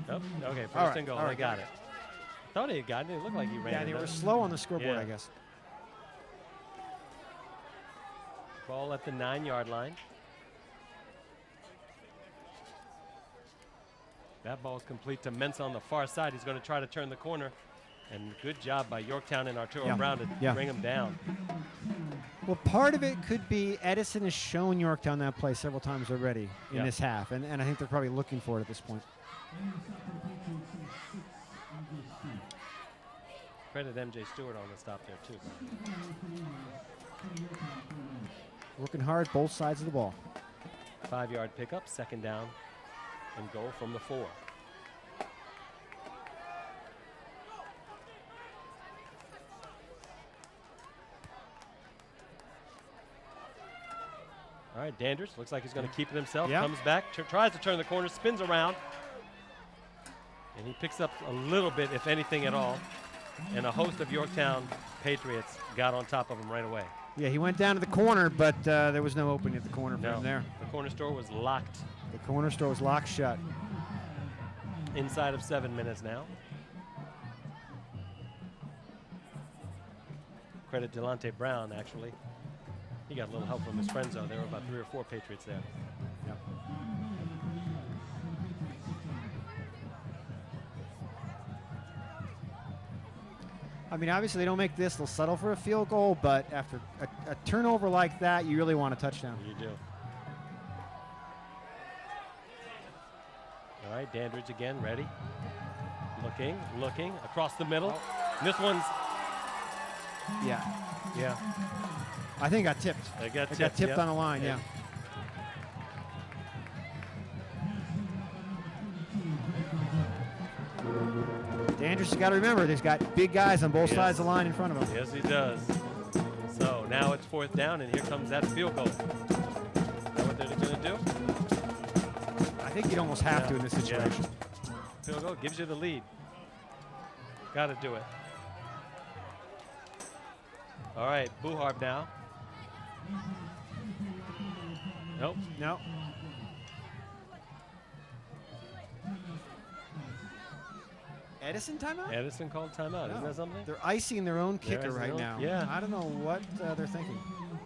Nope. Okay, first All right, and goal. all They right. got it. Thought he had gotten it. It looked like he ran Yeah, it. they were up. slow on the scoreboard, Yeah. I guess. Ball at the 9-yard line. That ball is complete to Mensah on the far side. He's going to try to turn the corner. And good job by Yorktown and Arturo Yeah. Brown to Yeah. bring him down. Well, part of it could be Edison has shown Yorktown that play several times already in Yeah. this half, and I think they're probably looking for it at this point. Credit MJ Stewart on the stop there, too. Working hard both sides of the ball. 5-yard pickup, second down, and goal from the 4. All right, Danders looks like he's going to keep it himself. Yeah. Comes back, tries to turn the corner, spins around, and he picks up a little bit, if anything at all. And a host of Yorktown Patriots got on top of him right away. Yeah, he went down to the corner, but there was no opening at the corner for No, him there. the corner store was locked. The corner store was locked shut. Inside of 7 minutes now. Credit Delonte Brown, actually. He got a little help from his friends, though. There were about 3 or 4 Patriots there. Yep. I mean, obviously they don't make this. They'll settle for a field goal, but after a turnover like that, you really want a touchdown. You do. All right, Dandridge again, ready. Looking, across the middle. And this one's, Yeah. yeah, I think it got tipped. they got It tipped. got tipped yep. on the line, Yeah. yeah. Andrews has got to remember, there's got big guys on both Yes. sides of the line in front of him. Yes, he does. So now it's 4th down, and here comes that field goal. Is that what they're going to do? I think you'd almost have to in this Yeah. situation. Field goal gives you the lead. Got to do it. All right, Buharb now. Nope. No. Edison timeout? Edison called timeout. Isn't No. that something? They're icing their own They're kicker icing right their own- now. yeah. I don't know what they're thinking.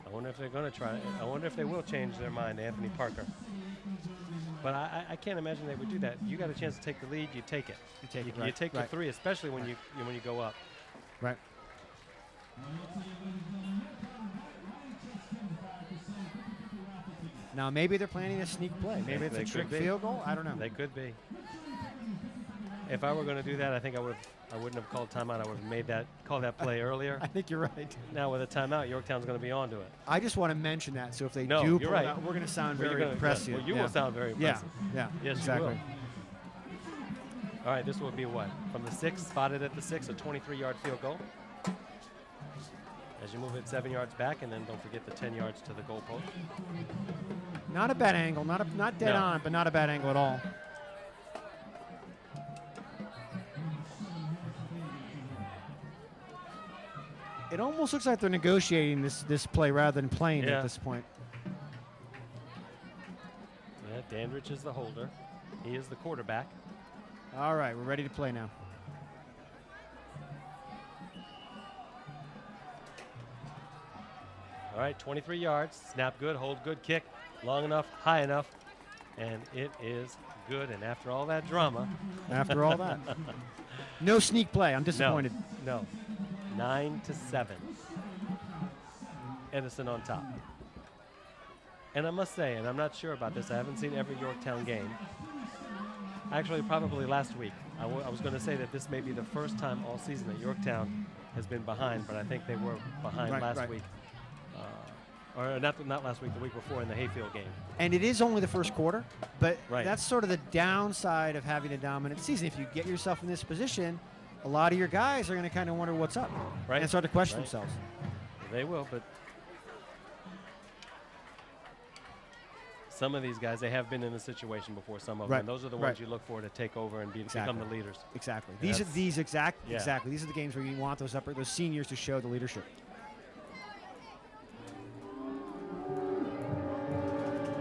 I wonder if they're going to try it. I wonder if they will change their mind, Anthony Parker. But I can't imagine they would do that. You got a chance to take the lead, you take it. You take it, You right, take right. the 3, especially when you go up. Right. Now maybe they're planning a sneak play. Maybe it's They a could trick be. field goal. I don't know. They could be. If I were going to do that, I think I wouldn't have called timeout. I would have called that play earlier. I think you're right. Now with a timeout, Yorktown's going to be onto it. I just want to mention that. So if they No, do you're pull right. it out, we're going to sound Well, you're very gonna- impressive. Well, you yeah. will sound very Yeah. impressive. Yeah. Yes, exactly. you will. All right, this will be what? From the 6, spotted at the 6, a 23-yard field goal. As you move it 7 yards back, and then don't forget the 10 yards to the goalpost. Not a bad angle. Not dead No. on, but not a bad angle at all. It almost looks like they're negotiating this play rather than playing it Yeah. at this point. Yeah, Dandridge is the holder. He is the quarterback. All right, we're ready to play now. All right, 23 yards. Snap good, hold good, kick. Long enough, high enough. And it is good. And after all that drama. After all that. No sneak play. I'm disappointed. No. 9-7. Edison on top. And I must say, and I'm not sure about this, I haven't seen every Yorktown game. Actually, probably last week. I was going to say that this may be the first time all season that Yorktown has been behind, but I think they were behind Right, last right. week. Or not last week, the week before in the Hayfield game. And it is only the first quarter, but Right. that's sort of the downside of having a dominant season. If you get yourself in this position, a lot of your guys are going to kind of wonder what's up Right. and start to question Right. themselves. They will, but some of these guys, they have been in a situation before. Some of them, Right. and those are the Right. ones you look for to take over and Exactly. become the leaders. Exactly. And These that's- yeah. exactly. These are the games where you want those seniors to show the leadership.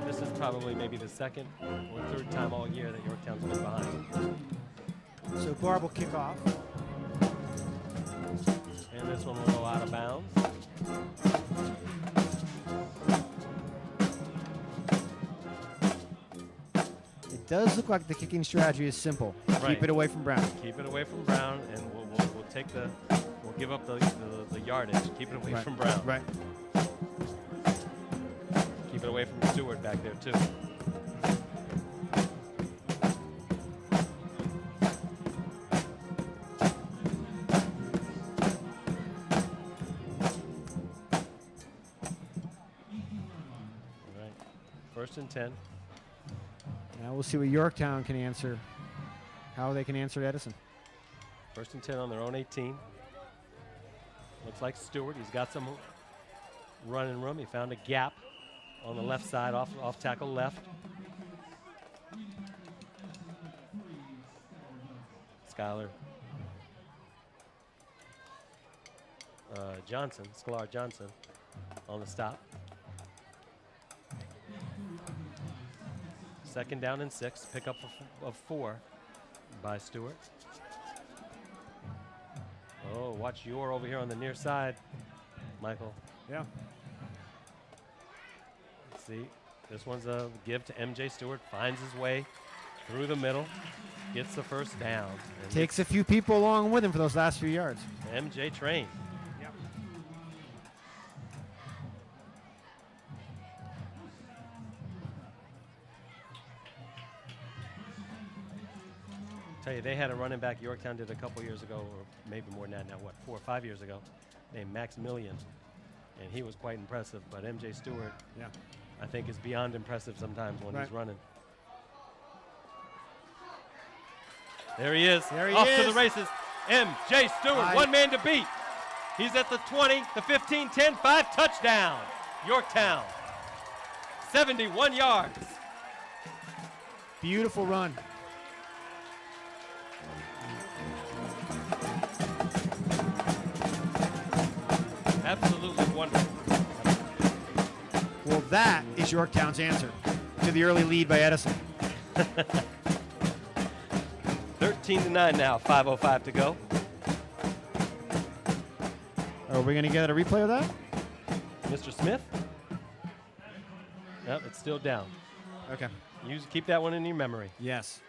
This is probably maybe the second or third time all year that Yorktown's been behind. So Barb will kick off. And this one will go out of bounds. It does look like the kicking strategy is simple. Right. Keep it away from Brown. Keep it away from Brown, and we'll take we'll give up the yardage. Keep it away Right. from Brown. Right. Keep it away from Stewart back there too. All right. 1st and 10. Now we'll see what Yorktown can answer. How they can answer Edison. 1st and 10 on their own 18. Looks like Stewart. He's got some running room. He found a gap on the left side, off tackle left. Skylar Sklar Johnson on the stop. 2nd down and 6. Pickup of 4 by Stewart. Oh, watch Yor over here on the near side, Michael. Yeah. See, this one's a give to MJ Stewart. Finds his way through the middle, gets the 1st down. And Takes a few people along with him for those last few yards. MJ Train. Yep. Tell you, they had a running back Yorktown did a couple years ago, or maybe more than that now, 4 or 5 years ago, named Maximilian. And he was quite impressive, but MJ Stewart, Yeah. I think, is beyond impressive sometimes when he's running. There he is. There he Off to is. the races. MJ Stewart, one man to beat. He's at the 20, the 15, 10, 5, touchdown. Yorktown. 71 yards. Beautiful run. Absolutely wonderful. Well, that is Yorktown's answer to the early lead by Edison. 13-9 now, 5:05 to go. Are we going to get a replay of that? Mr. Smith? Yep, it's still down. Okay. Keep that one in your memory. Yes.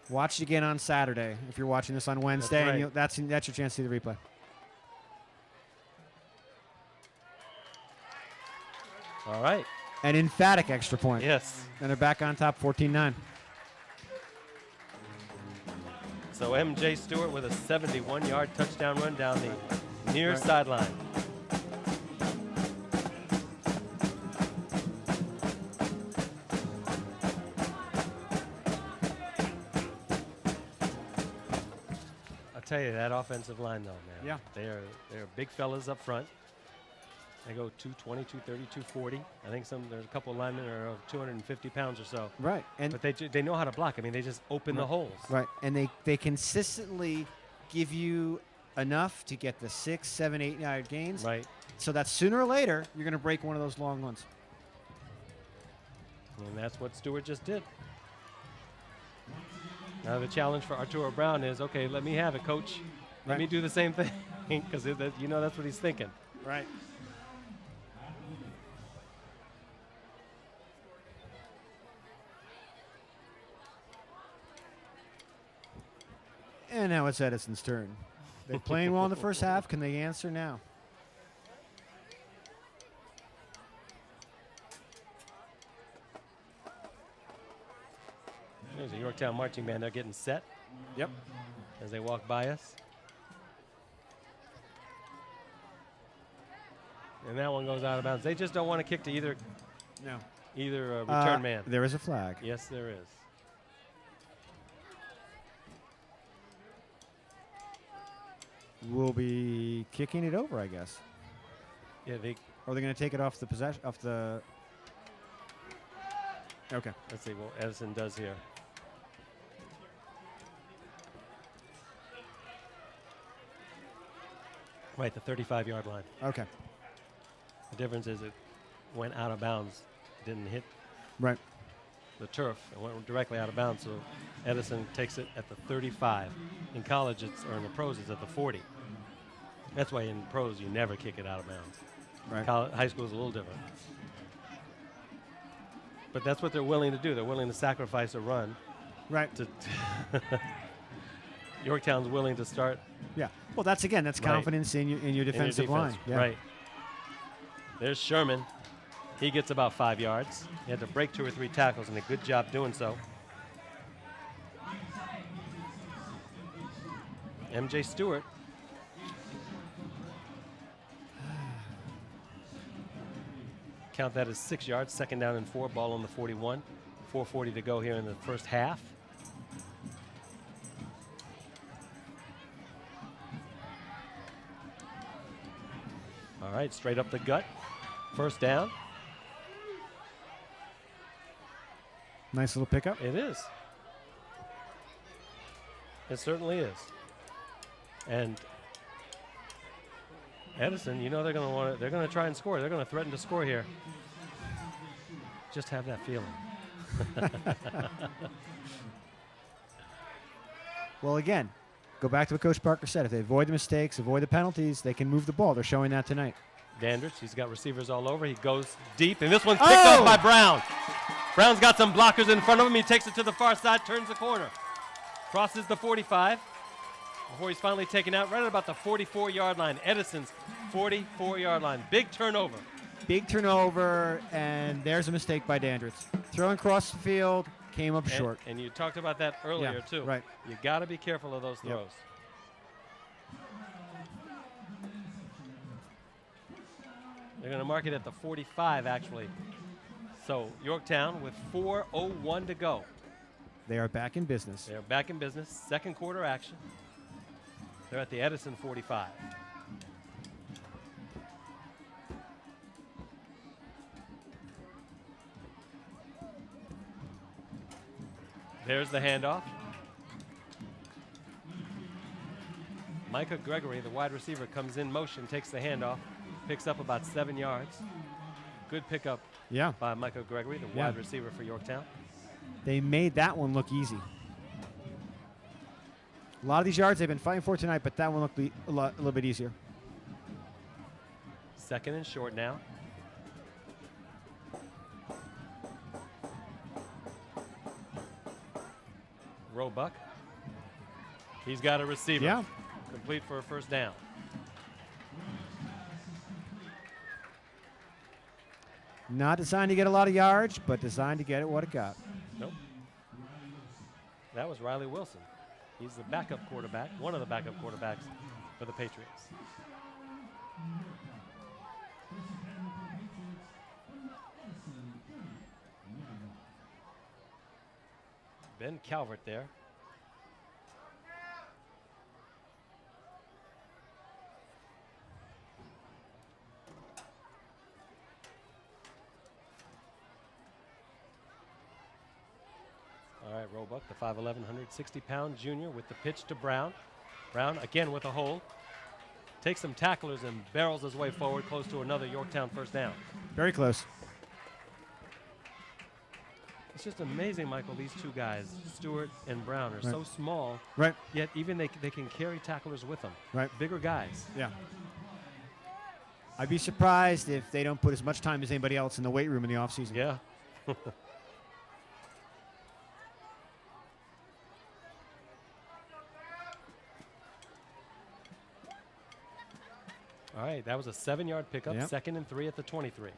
Watch it again on Saturday if you're watching this on Wednesday. right. And that's your chance to see the replay. All right. An emphatic extra point. Yes. And they're back on top 14-9. So MJ Stewart with a 71-yard touchdown run down the near sideline. I'll tell you, that offensive line, though, man. Yeah. They're big fellas up front. They go 220, 230, 240. I think there's a couple of linemen that are 250 pounds or so. Right. And But they know how to block. I mean, they just open the holes. right. And they consistently give you enough to get the 6, 7, 8 yard gains. Right. So that sooner or later you're going to break one of those long ones. And that's what Stewart just did. Now the challenge for Arturo Brown is, okay, let me have it, coach. Let Right. me do the same thing, because that's what he's thinking. Right. And now it's Edison's turn. They're playing well in the first half. Can they answer now? There's a Yorktown marching band. They're getting set Yep. as they walk by us. And that one goes out of bounds. They just don't want to kick to either No. return man. There is a flag. Yes, there is. We'll be kicking it over, I guess. Yeah, Or they're going to take it off the possession, off the. Okay. Let's see what Edison does here. Right, the 35-yard line. Okay. The difference is it went out of bounds, didn't hit Right. the turf. It went directly out of bounds, so Edison takes it at the 35. In college, or in the pros, it's at the 40. That's why in pros, you never kick it out of bounds. Right. High school is a little different. But that's what they're willing to do. They're willing to sacrifice a run. Right. To Yorktown's willing to start. Yeah. Well, that's Right. confidence in your defensive in your defense. line. Yeah. Right. There's Sherman. He gets about 5 yards. He had to break 2 or 3 tackles, and a good job doing so. MJ Stewart. Count that as 6 yards. 2nd down and 4. Ball on the 41. 4:40 to go here in the first half. All right, straight up the gut. 1st down. Nice little pickup. It is. It certainly is. And Edison, you know they're going to want to. They're going to try and score. They're going to threaten to score here. Just have that feeling. Well, again, go back to what Coach Parker said. If they avoid the mistakes, avoid the penalties, they can move the ball. They're showing that tonight. Dandridge, he's got receivers all over. He goes deep, and this one's picked up by Brown. Brown's got some blockers in front of him. He takes it to the far side, turns the corner. Crosses the 45 before he's finally taken out right at about the 44-yard line. Edison's 44-yard line. Big turnover. Big turnover, and there's a mistake by Dandridge. Throwing across the field, came up short. And you talked about that earlier, too. Right. You got to be careful of those throws. They're going to mark it at the 45, actually. So Yorktown with 4:01 to go. They are back in business. They're back in business. 2nd quarter action. They're at the Edison 45. There's the handoff. Micah Gregory, the wide receiver, comes in motion, takes the handoff, picks up about 7 yards. Good pickup by Micah Gregory, the wide receiver for Yorktown. They made that one look easy. A lot of these yards they've been fighting for tonight, but that one looked a little bit easier. 2nd and short now. Roebuck. He's got a receiver. Yeah. Complete for a 1st down. Not designed to get a lot of yards, but designed to get it what it got. Nope. That was Riley Wilson. He's the backup quarterback, one of the backup quarterbacks for the Patriots. Ben Calvert there. All right, Roebuck, the 5'11", 160-pound junior with the pitch to Brown. Brown, again with a hold. Takes some tacklers and barrels his way forward close to another Yorktown 1st down. Very close. It's just amazing, Michael, these two guys, Stewart and Brown, are so small, yet even they can carry tacklers with them. Bigger guys. Yeah. I'd be surprised if they don't put as much time as anybody else in the weight room in the offseason. Yeah. All right, that was a 7-yard pickup, 2nd and 3 at the 23.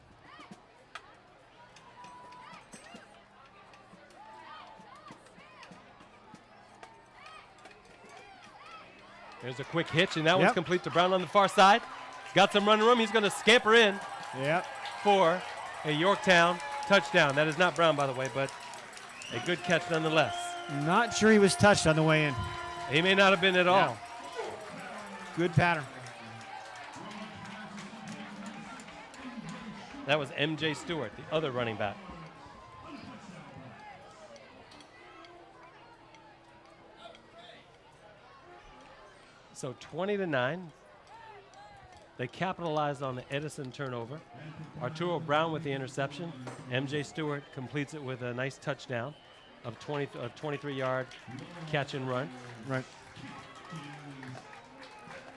There's a quick hitch, and that one's complete to Brown on the far side. He's got some running room. He's going to scamper in for a Yorktown touchdown. That is not Brown, by the way, but a good catch nonetheless. Not sure he was touched on the way in. He may not have been at all. Good pattern. That was MJ Stewart, the other running back. So 20-9. They capitalized on the Edison turnover. Arturo Brown with the interception. MJ Stewart completes it with a nice touchdown of 23-yard catch and run. Right.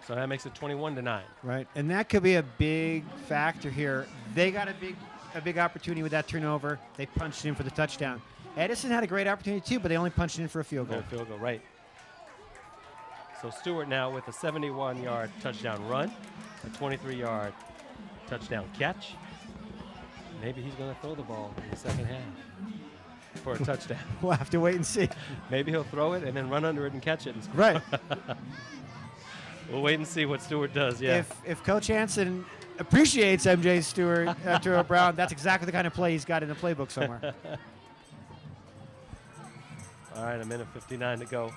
So that makes it 21-9. Right. And that could be a big factor here. They got a big opportunity with that turnover. They punched in for the touchdown. Edison had a great opportunity too, but they only punched in for a field goal. No field goal, right. So Stewart now with a 71-yard touchdown run, a 23-yard touchdown catch. Maybe he's going to throw the ball in the second half for a touchdown. We'll have to wait and see. Maybe he'll throw it and then run under it and catch it. And Right. We'll wait and see what Stewart does, yeah. If Coach Hansen appreciates MJ Stewart, Arturo Brown, that's exactly the kind of play he's got in the playbook somewhere. All right, a minute 59 to go.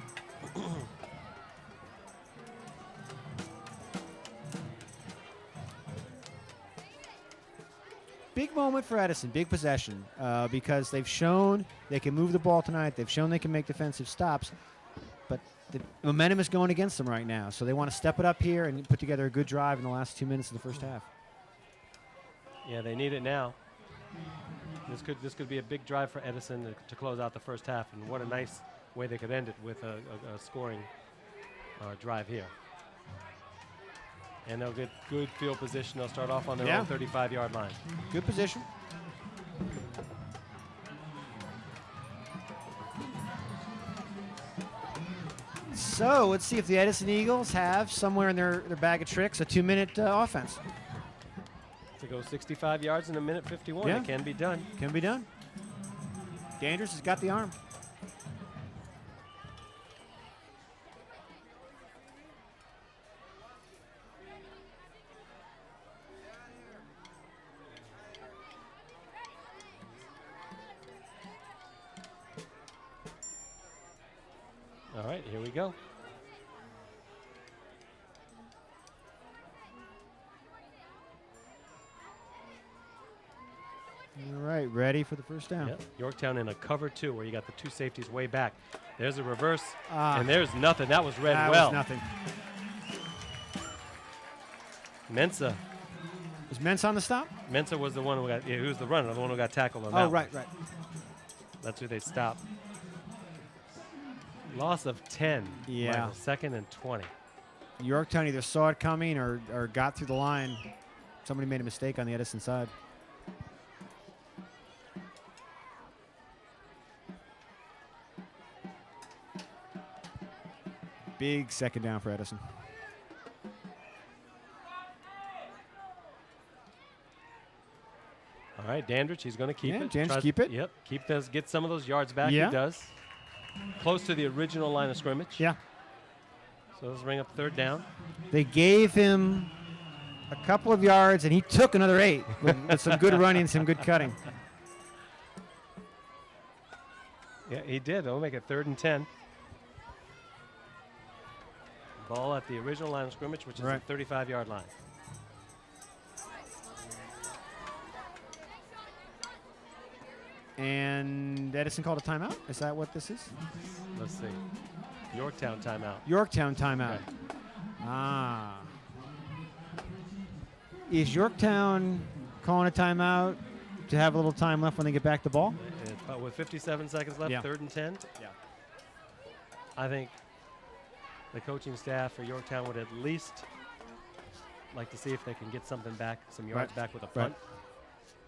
Big moment for Edison, big possession, because they've shown they can move the ball tonight. They've shown they can make defensive stops, but the momentum is going against them right now. So they want to step it up here and put together a good drive in the last 2 minutes of the first half. Yeah, they need it now. This could be a big drive for Edison to close out the first half, and what a nice way they could end it with a scoring drive here. And they'll get good field position. They'll start off on their own 35-yard line. Good position. So let's see if the Edison Eagles have somewhere in their bag of tricks a 2-minute offense. To go 65 yards in a minute 51, Yeah. it can be done. Can be done. Dandridge has got the arm. All right, here we go. All right, ready for the first down. Yep. Yorktown in a cover 2 where you got the two safeties way back. There's a reverse, Ah. and there's nothing. That was read That well. was nothing. Mensa. Was Mensah on the stop? Mensa was the one who got, who was the runner, the one who got tackled on that Oh, one. right, right. That's who they stopped. Loss of 10. Yeah. Michael, 2nd and 20. Yorktown either saw it coming or got through the line. Somebody made a mistake on the Edison side. Big second down for Edison. All right, Dandridge, he's going to keep Yeah, it. Dandridge, Tries- keep it. Yep, get some of those yards back. Yeah. He does. Close to the original line of scrimmage. Yeah. So let's bring up third down. They gave him a couple of yards, and he took another 8 with some good running and some good cutting. Yeah, he did. They'll make it 3rd and 10. Ball at the original line of scrimmage, which is Right. the 35-yard line. And Edison called a timeout? Is that what this is? Let's see. Yorktown timeout. Yorktown timeout. Right. Ah. Is Yorktown calling a timeout to have a little time left when they get back the ball? But with 57 seconds left, Yeah. 3rd and 10. Yeah. I think the coaching staff for Yorktown would at least like to see if they can get something back, some yards Right. back with a punt.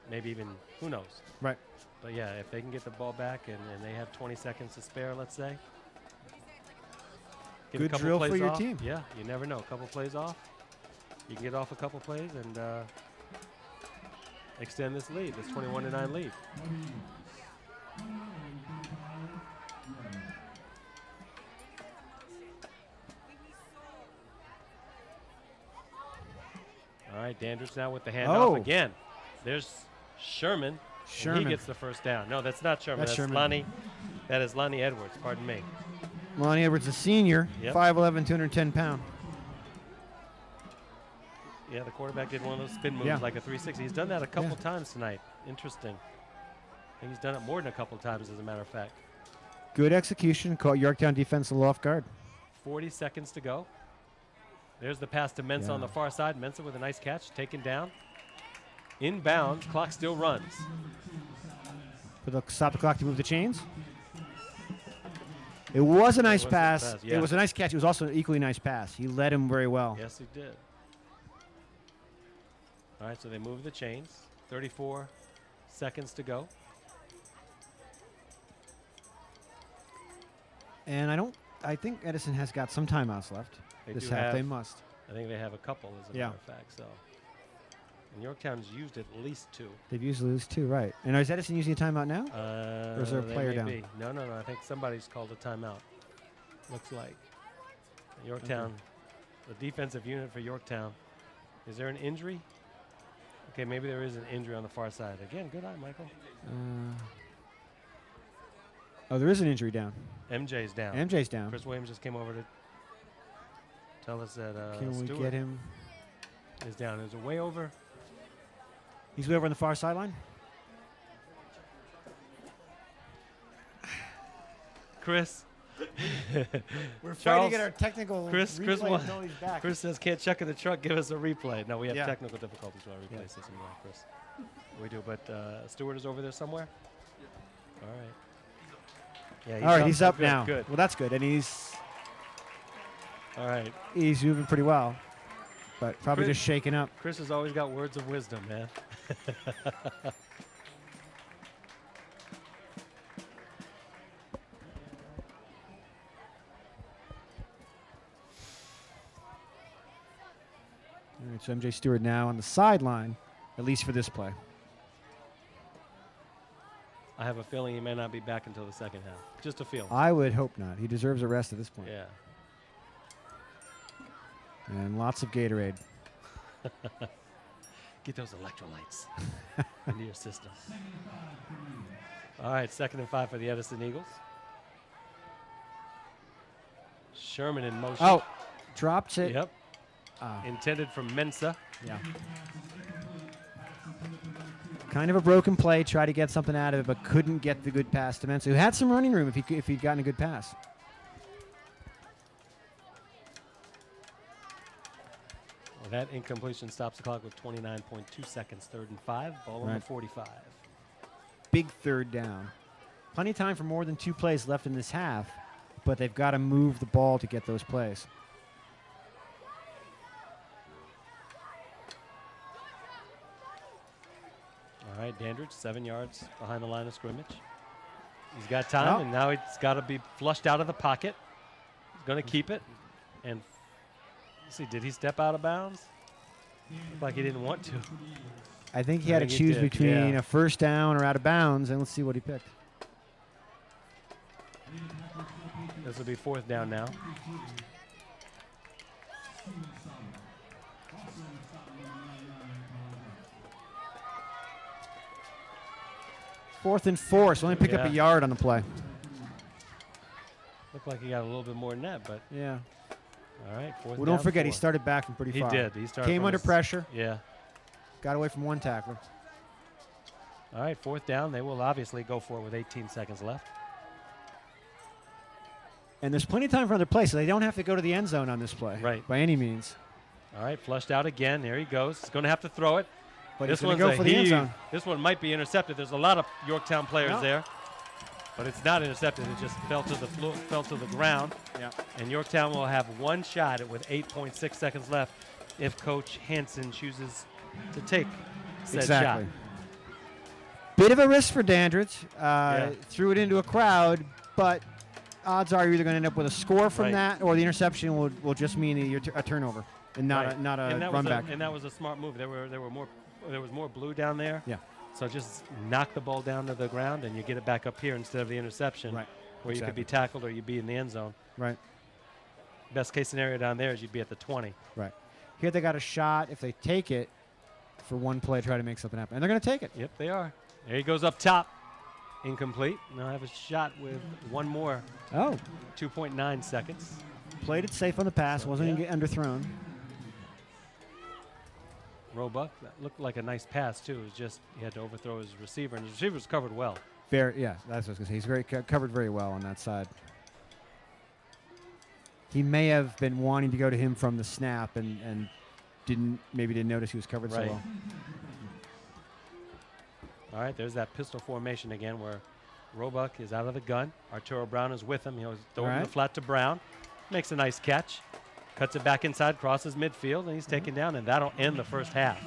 Maybe even, who knows? Right. But yeah, if they can get the ball back and they have 20 seconds to spare, let's say. Get a Good couple drill for plays your off. team. Yeah, you never know. A couple plays off. You can get off a couple plays and extend this lead, this 21-9 lead. All right, Dandridge now with the handoff Oh. again. There's Sherman. and Sherman. He gets the first down. No, that's not Sherman. That's That's Sherman. Lonnie. That is Lonnie Edwards. Pardon me. Lonnie Edwards, a senior, Yep. 5'11", 210 pound. Yeah, the quarterback did one of those spin moves Yeah. like a 360. He's done that a couple Yeah. times tonight. Interesting. I think he's done it more than a couple times, as a matter of fact. Good execution. Caught Yorktown defense a little off guard. 40 seconds to go. There's the pass to Mensah on Yeah. the far side. Mensah with a nice catch, taken down. Inbounds, clock still runs. But they'll stop the clock to move the chains. It was a nice was a pass. pass, yeah. It was a nice catch. It was also an equally nice pass. He led him very well. Yes, he did. All right, so they move the chains. 34 seconds to go. And I think Edison has got some timeouts left. They This do half, have, they must. I think they have a couple, as a Yeah. matter of fact. So, and Yorktown's used at least 2. They've usually lose 2, right. And is Edison using a timeout now? Or is there a They player may down? be. No. I think somebody's called a timeout. Looks like Yorktown, the defensive unit for Yorktown. Is there an injury? Okay, maybe there is an injury on the far side. Again, good eye, Michael. Oh, there is an injury down. MJ's down. MJ's down. Chris Williams just came over to tell us that Can we Stewart get him? is down. Is it way over? He's way over on the far sideline. Chris. We're Charles, fighting at our technical Chris replay won- until he's back. Chris says, can't check in the truck, give us a replay. No, we have Yeah. technical difficulties with our replay Yeah. system, Chris. We do, but Stewart is over there somewhere? All right. Yeah, All right, he's so up good, now. Good. Well, that's good. And he's All right. moving pretty well. But probably Chris- just shaking up. Chris has always got words of wisdom, man. All right, so MJ Stewart now on the sideline, at least for this play. I have a feeling he may not be back until the second half. Just a feeling. I would hope not. He deserves a rest at this point. Yeah. And lots of Gatorade. Get those electrolytes into your system. All right, 2nd and 5 for the Edison Eagles. Sherman in motion. Oh, drops it. Yep. Ah, Intended for Mensah. yeah. Kind of a broken play. Tried to get something out of it, but couldn't get the good pass to Mensah, who had some running room if he'd gotten a good pass. Well, that incompletion stops the clock with 29.2 seconds. 3rd and 5. Ball on the Right. 45. Big third down. Plenty of time for more than 2 plays left in this half, but they've got to move the ball to get those plays. All right, Dandridge, 7 yards behind the line of scrimmage. He's got time, Oh. and now it's got to be flushed out of the pocket. He's going to keep it. And let's see, did he step out of bounds? Looked like he didn't want to. I think he I had to think he choose did, between yeah. a first down or out of bounds, and let's see what he picked. This will be 4th down now. Fourth and 4, so only pick up a Yeah. yard on the play. Looked like he got a little bit more than that, but Yeah. all right, 4th Well, down, don't forget, he 4. started back from pretty He far. did. He started Came from under his- pressure, Yeah. got away from one tackler. All right, 4th down. They will obviously go for it with 18 seconds left. And there's plenty of time for another play, so they don't have to go to the end zone on this play. Right. By any means. All right, flushed out again. There he goes. He's going to have to throw it. But This he's going one's to go a for the end heave. zone. This one might be intercepted. There's a lot of Yorktown players No. there, but it's not intercepted. It just fell to the fell to the ground. Yeah. And Yorktown will have one shot with 8.6 seconds left if Coach Hansen chooses to take said Exactly. shot. Bit of a risk for Dandridge. Yeah. Threw it into a crowd, but odds are you're either going to end up with a score from Right. that, or the interception will just mean a turnover and not Right. a, not a And that run was back. and that was a smart move. There was more blue down there. Yeah. So just knock the ball down to the ground and you get it back up here instead of the interception, Right. where you could Exactly. be tackled or you'd be in the end zone. Right. Best case scenario down there is you'd be at the 20. Right. Here they got a shot if they take it for one play, try to make something happen, and they're going to take it. Yep, they are. There he goes up top. Incomplete. Now I have a shot with one more, Oh, 2.9 seconds. played it safe on the pass, So, wasn't yeah. going to get underthrown. Roebuck, that looked like a nice pass too. It was just he had to overthrow his receiver, and his receiver was covered well. Yeah, that's what I was going to say. He's very covered very well on that side. he may have been wanting to go to him from the snap and didn't notice he was covered so Right. well. All right, there's that pistol formation again where Roebuck is out of the gun. Arturo Brown is with him. He'll throw it in the right. flat to Brown. Makes a nice catch. Cuts it back inside, crosses midfield, and he's taken down, and that'll end the first half.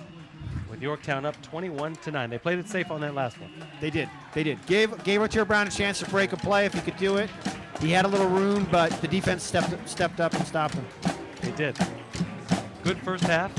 With Yorktown up 21-9. They played it safe on that last one. They did. Gave Arturo Brown a chance to break a play if he could do it. He had a little room, but the defense stepped up and stopped him. They did. Good first half.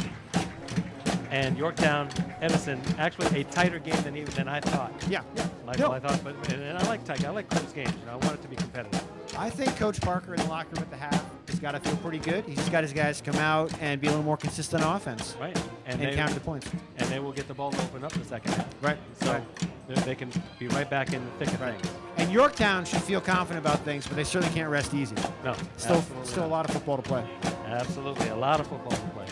And Yorktown, Edison, actually a tighter game than I thought. Yeah. Michael, I thought, and I like tight. I like close games. I want it to be competitive. I think Coach Parker in the locker room at the half has got to feel pretty good. He's just got his guys come out and be a little more consistent on offense. Right. And counter the points. And they will get the ball to open up in the second half. Right. So they can be right back in the thick of things. And Yorktown should feel confident about things, but they certainly can't rest easy. No. Still absolutely a not. lot of football to play. Absolutely. A lot of football to play.